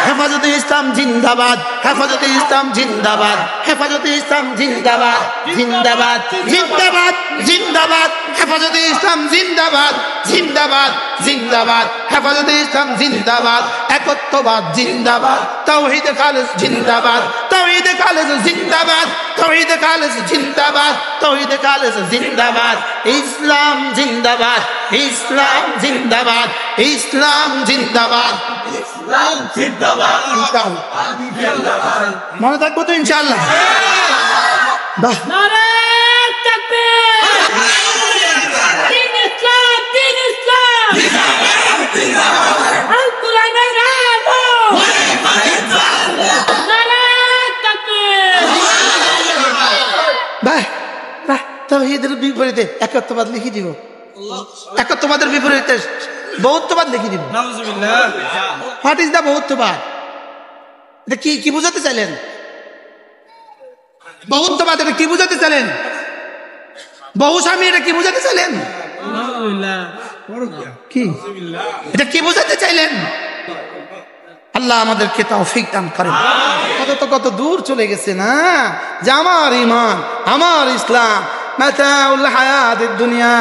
হেফাজতে ইসলাম জিন্দাবাদ, হেফাজতে ইসলাম জিন্দাবাদ, হেফাজতে ইসলাম জিন্দাবাদ, জিন্দাবাদ জিন্দাবাদ জিন্দাবাদ, হেফাজতে ইসলাম জিন্দাবাদ, জিন্দাবাদ জিন্দাবাদ, হেফাজতে ইসলাম জিন্দাবাদ, একত্ববাদ জিন্দাবাদ, তাওহীদে খালেস জিন্দাবাদ, তাওহীদে খালেস জিন্দাবাদ, তাওহীদে খালেস জিন্দাবাদ, তাওহীদে খালেস জিন্দাবাদ, ইসলাম জিন্দাবাদ, ইসলাম জিন্দাবাদ, ইসলাম জিন্দাবাদ, ইসলাম জিন্দাবাদ। মনে থাকবো তো ইনশাআল্লাহ। নারে তাকবীর, দিন ইসলাম, দিন ইসলাম, আল কোরআনের আলো, নারে তাকবীর। বাহ বাহ, তাওহীদের বিপরীতে একত্ববাদ লিখে দিব, একত্ববাদের বিপরীতে বহুত্ববাদ লিখে দিব। হোয়াট ইজ দা বহুত্ববাদ? এটা কি বুঝাতে চাইলেন? বহুত্ববাদ এটা কি বুঝাতে চাইলেন? বহুস্বামী এটা কি বুঝাতে চাইলেন? কি এটা কি বুঝাতে চাইলেন? আল্লাহ আমাদেরকে তৌফিক দান করেন। কত দূর চলে গেছে না, যে আমার ঈমান, আমার ইসলাম মাতাউল হায়াতিদ দুনিয়া,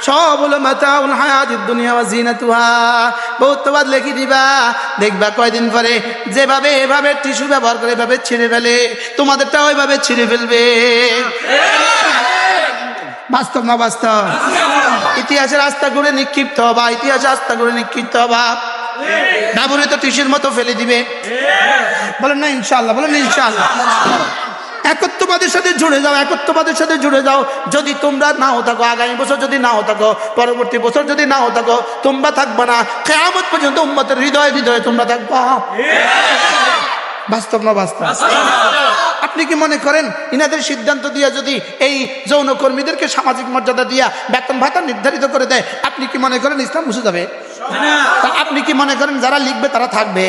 সব হলো মাতাউল হায়াতিদ দুনিয়া ওয়া জিনাতুহা। বহুত্ববাদ লিখে দিবা, দেখবা কয়দিন পরে যেভাবে এভাবে টিস্যু ব্যবহার করে এভাবে ছিঁড়ে ফেলে, তোমাদেরটা ওইভাবে ছিঁড়ে ফেলবে। বাস্তব না বাস্তব? ইতিহাসের আস্থা করে নিক্ষিপ্ত হবা, ইতিহাসের আস্থা করে নিক্ষিপ্ত হবা, ব্যবহৃত টিস্যুর মতো ফেলে দিবে। বলেন না ইনশাআল্লাহ, বলেন ইনশাআল্লাহ। একত্ববাদের সাথে জুড়ে যাও, একত্ববাদের সাথে জুড়ে যাও। যদি তোমরা নাও থাকো, আগামী বছর যদি নাও থাকো, পরবর্তী বছর যদি নাও থাকো, তোমরা থাকবা না, কিয়ামত পর্যন্ত উম্মতের হৃদয়ে হৃদয়ে তোমরা থাকবা। বাস্তব না বাস্তব? আপনি কি মনে করেন ইনাদের সিদ্ধান্ত দিয়া যদি এই যৌনকর্মীদেরকে সামাজিক মর্যাদা দিয়া বেতন ভাতা নির্ধারিত করে দেয়, আপনি কি মনে করেন ইসলাম মুছে যাবে? আপনি কি মনে করেন যারা লিখবে তারা থাকবে?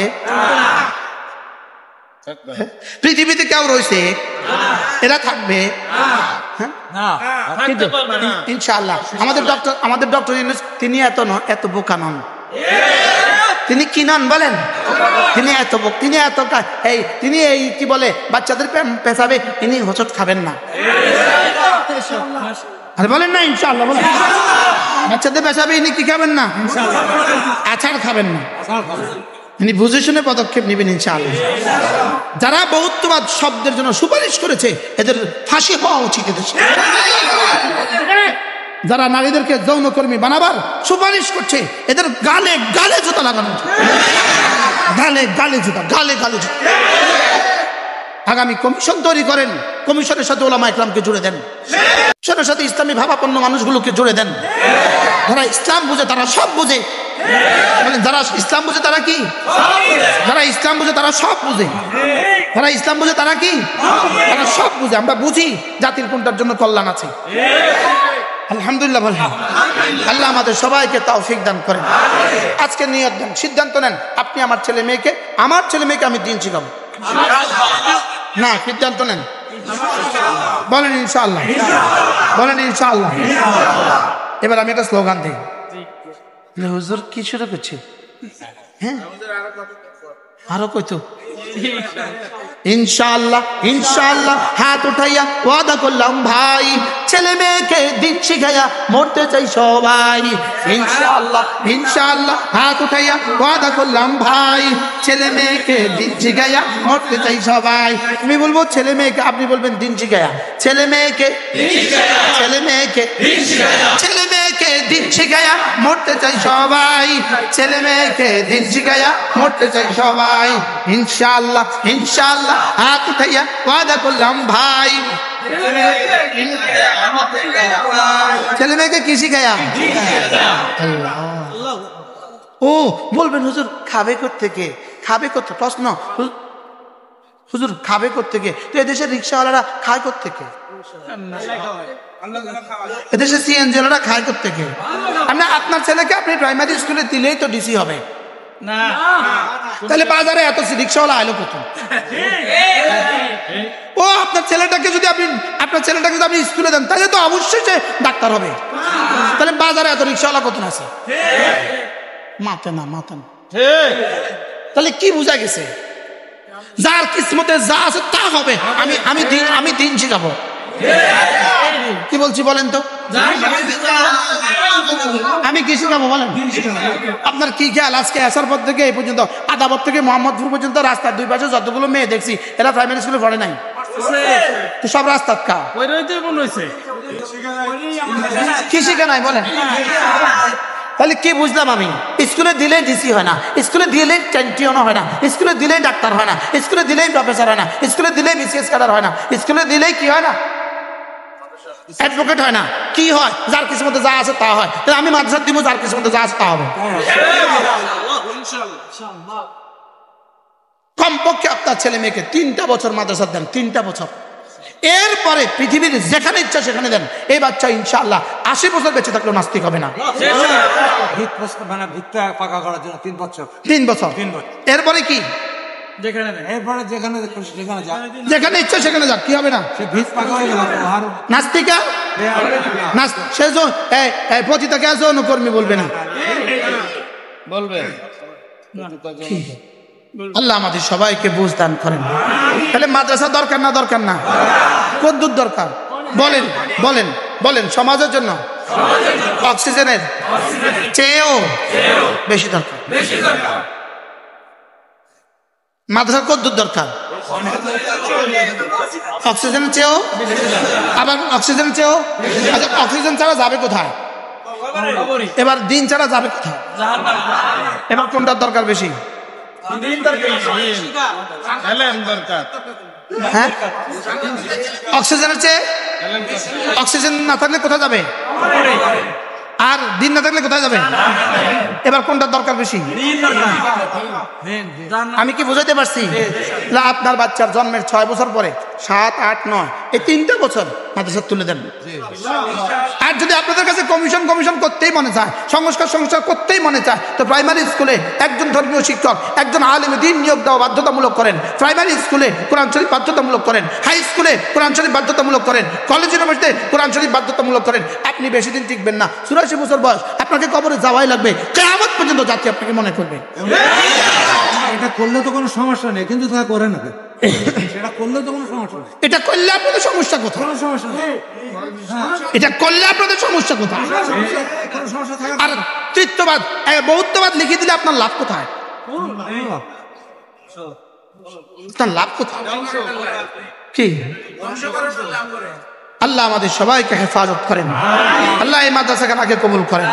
পৃথিবীতে কেউ রয়েছে এরা থাকবে? ইনশাআল্লাহ। আমাদের ডক্টর ইউনূস তিনি এত বোকা নন, তিনি কি নন বলেন? তিনি তিনি এই কি বলে বাচ্চাদের পেছাবে, ইনি হোঁচট খাবেন না। আরে বলেন না ইনশাআল্লাহ, বলেন। বাচ্চাদের পেছাবে, ইনি কি খাবেন না? আচার খাবেন না। ইনি বুঝে শুনে পদক্ষেপ নেবেন ইনশাআল্লাহ। যারা বহুত্ববাদ শব্দের জন্য সুপারিশ করেছে এদের ফাঁসি হওয়া উচিত। যারা নারীদেরকে যৌনকর্মী বানাবার সুপারিশ করছে এদের গালে গালে জুতা লাগানো, গালে গালে জুতা, গালে গালে জুতা। আগামী কমিশন তৈরি করেন, কমিশনের সাথে ওলামা ইকরামকে জুড়ে দেন, কমিশনের সাথে ইসলামী ভাবাপন্ন মানুষগুলোকে জুড়ে দেন। যারা ইসলাম বুঝে তারা সব বুঝে, যারা ইসলাম বুঝে তারা কি? যারা ইসলাম বুঝে তারা সব বুঝে। যারা ইসলাম বুঝে তারা কি? তারা সব বুঝে। আমরা বুঝি জাতির কোনটার জন্য কল্যাণ আছে। আলহামদুলিল্লাহ বলেন। আল্লাহ আমাদের সবাইকে তৌফিক দান করেন। আজকে নিয়ত দেন, সিদ্ধান্ত নেন, আপনি আমার ছেলে মেয়েকে আমি দিন শিখাবো। না, সিদ্ধান্ত নেন, বলেন ইনশাআল্লাহ, বলেন ইনশাআল্লাহ। এবার আমি একটা স্লোগান দিই। হুজুর কি শুরু করছে? হ্যাঁ, আরো কইতো ইনশাআল্লাহ, ইনশাআল্লাহ। হাত উঠাইয়া ওয়াদা করলাম ভাই, ছেলে মেয়েকে দিন শিখাইয়া মরতে চাই সবাই। ইনশাআল্লাহ, ইনশাআল্লাহ। হাত উঠাইয়া ওয়াদা করলাম ভাই, ছেলে মেয়েকে দিন শিখাইয়া মরতে চাই সবাই। আমি বলবো ছেলে মেয়েকে, আপনি বলবেন দিন শিখাইয়া। ছেলে মেয়েকে, ছেলে মেয়েকে, ছেলে মেয়েকে দিন শিখাইয়া মরতে চাই সবাই। ছেলে মেয়েকে দিন শিখাইয়া মরতে চাই সবাই। ইনশাআল্লাহ, ইনশাআল্লাহ। হাত উঠাইয়া ওয়াদা করলাম ভাই, ছেলে মেয়েকে কি শিখাইয়া? ও বলবেন হুজুর খাবে কোত্থেকে? খাবে কোথা? প্রশ্ন, হুজুর খাবে কোত্থেকে? তো এদেশের রিক্সাওয়ালারা খায় কোত্থেকে? এদেশে সিএনজিওয়ালারা খায় কোত্থেকে? আপনার ছেলেকে আপনি প্রাইমারি স্কুলে দিলেই তো ডিসি হবে না, তাহলে বাজারে এত রিক্সাওয়ালা আইলো কোথায়? ও আপনার ছেলেটাকে যদি আপনি স্কুলে দেন তাহলে তো অবশ্যই সে ডাক্তার হবে, তাহলে বাজারে এত রিক্সাওয়ালা কোথায় আছে? মাথা না, মাথা না। তাহলে কি বোঝা গেছে? যার কিসমতে যা আছে তা হবে। আমি দিন শিখাবো। কি বলছি বলেন তো? আমি কি শিখাবো বলেন? আপনার কি খেয়াল আজকে আসার পর থেকে এই পর্যন্ত, আদাবর থেকে মোহাম্মদপুর পর্যন্ত রাস্তার দুই পাশে যতগুলো মেয়ে দেখছি এরা প্রাইমারি স্কুলে পড়ে নাই, তো সব রাস্তার কা কি শিখে নাই বলেন? তাহলে কি বুঝলাম আমি? স্কুলে দিলেই ডিসি হয় না, স্কুলে দিলেই চ্যাম্পিয়নও হয় না, স্কুলে দিলেই ডাক্তার হয় না, স্কুলে দিলেই প্রফেসর হয় না, স্কুলে দিলেই বিসিএস ক্যাডার হয় না, স্কুলে দিলেই কি হয় না? অ্যাডভোকেট হয় না। কি হয়? যার কিসমতে যা আছে তা হয়। তাহলে আমি মাদ্রাসা দিব, যার কিসমতে যা আছে তা হবে। কমপক্ষে আপনার ছেলে মেয়েকে 3টা বছর মাদ্রাসা দেন, 3টা বছর। এরপরে পৃথিবীর যেখানে ইচ্ছা সেখানে দেন। এই বাচ্চা ইনশাআল্লাহ 80 বছর বেঁচে থাকলেও নাস্তিক হবে না। ভিক্ষা পাকা করার জন্য 3 বছর। 3 বছর। এরপরে কি? যেখানে ইচ্ছা সেখানে যাক, কি হবে না? নাস্তিকা সে পতিতাকে যৌনকর্মী বলবে না, বলবে। আল্লাহ আমাদের সবাইকে বুঝ দান করেন। তাহলে মাদ্রাসা দরকার না দরকার না? কোন দূর দরকার বলেন, বলেন, বলেন। সমাজের জন্য অক্সিজেনের চেয়েও বেশি দরকার। মাদ্রাসা কত দূর দরকার? অক্সিজেনের চেয়েও, আবার অক্সিজেনের চেয়েও। আচ্ছা, অক্সিজেন ছাড়া যাবে কোথায়? এবার দিন ছাড়া যাবে কোথায়? এবার কোনটার দরকার বেশি? হ্যাঁ, অক্সিজেনের চেয়ে। অক্সিজেন না থাকলে কোথায় যাবে? আর দিন না থাকলে কোথায় যাবে? এবার কোনটার দরকার বেশি? আমি কি বুঝাইতে পারছি? আপনার বাচ্চার জন্মের 6 বছর পরে 7, 8, 9 এই 3টা বছর মাদ্রাসা তুলে দেন। আর যদি আপনাদের কাছে কমিশন করতেই মনে চায়, সংস্কার করতেই মনে চায়, তো প্রাইমারি স্কুলে একজন ধর্মীয় শিক্ষক, একজন আলেম দ্বীন নিয়োগ দেওয়া বাধ্যতামূলক করেন। প্রাইমারি স্কুলে কোরআন শরীফ বাধ্যতামূলক করেন, হাই স্কুলে কোরআন শরীফ বাধ্যতামূলক করেন, কলেজ ইউনিভার্সিটিতে কোরআন শরীফ বাধ্যতামূলক করেন। আপনি বেশি দিন টিকবেন না, 84 বছর বয়স, আপনাকে কবরে যাওয়াই লাগবে, কিয়ামত পর্যন্ত জাতি আপনাকে মনে করবে। এটা করলে তো কোনো সমস্যা নেই, কিন্তু তা করে না। সেটা করলে তো কোনো সমস্যা নেই। এটা করলে আপনাদের সমস্যা কোথায়? কোনো সমস্যা নেই। এটা করলে আপনাদের সমস্যা কোথায়? কোনো সমস্যা থাকে আর তৃতীয়বাদ, বহুত্ববাদ লিখে দিলে আপনার লাভ কোথায়? আপনার লাভ কোথায়? কি আল্লাহ আমাদের সবাইকে হেফাজত করেন, আল্লাহ এই মাদ্রাসাখানাকে কবুল করেন।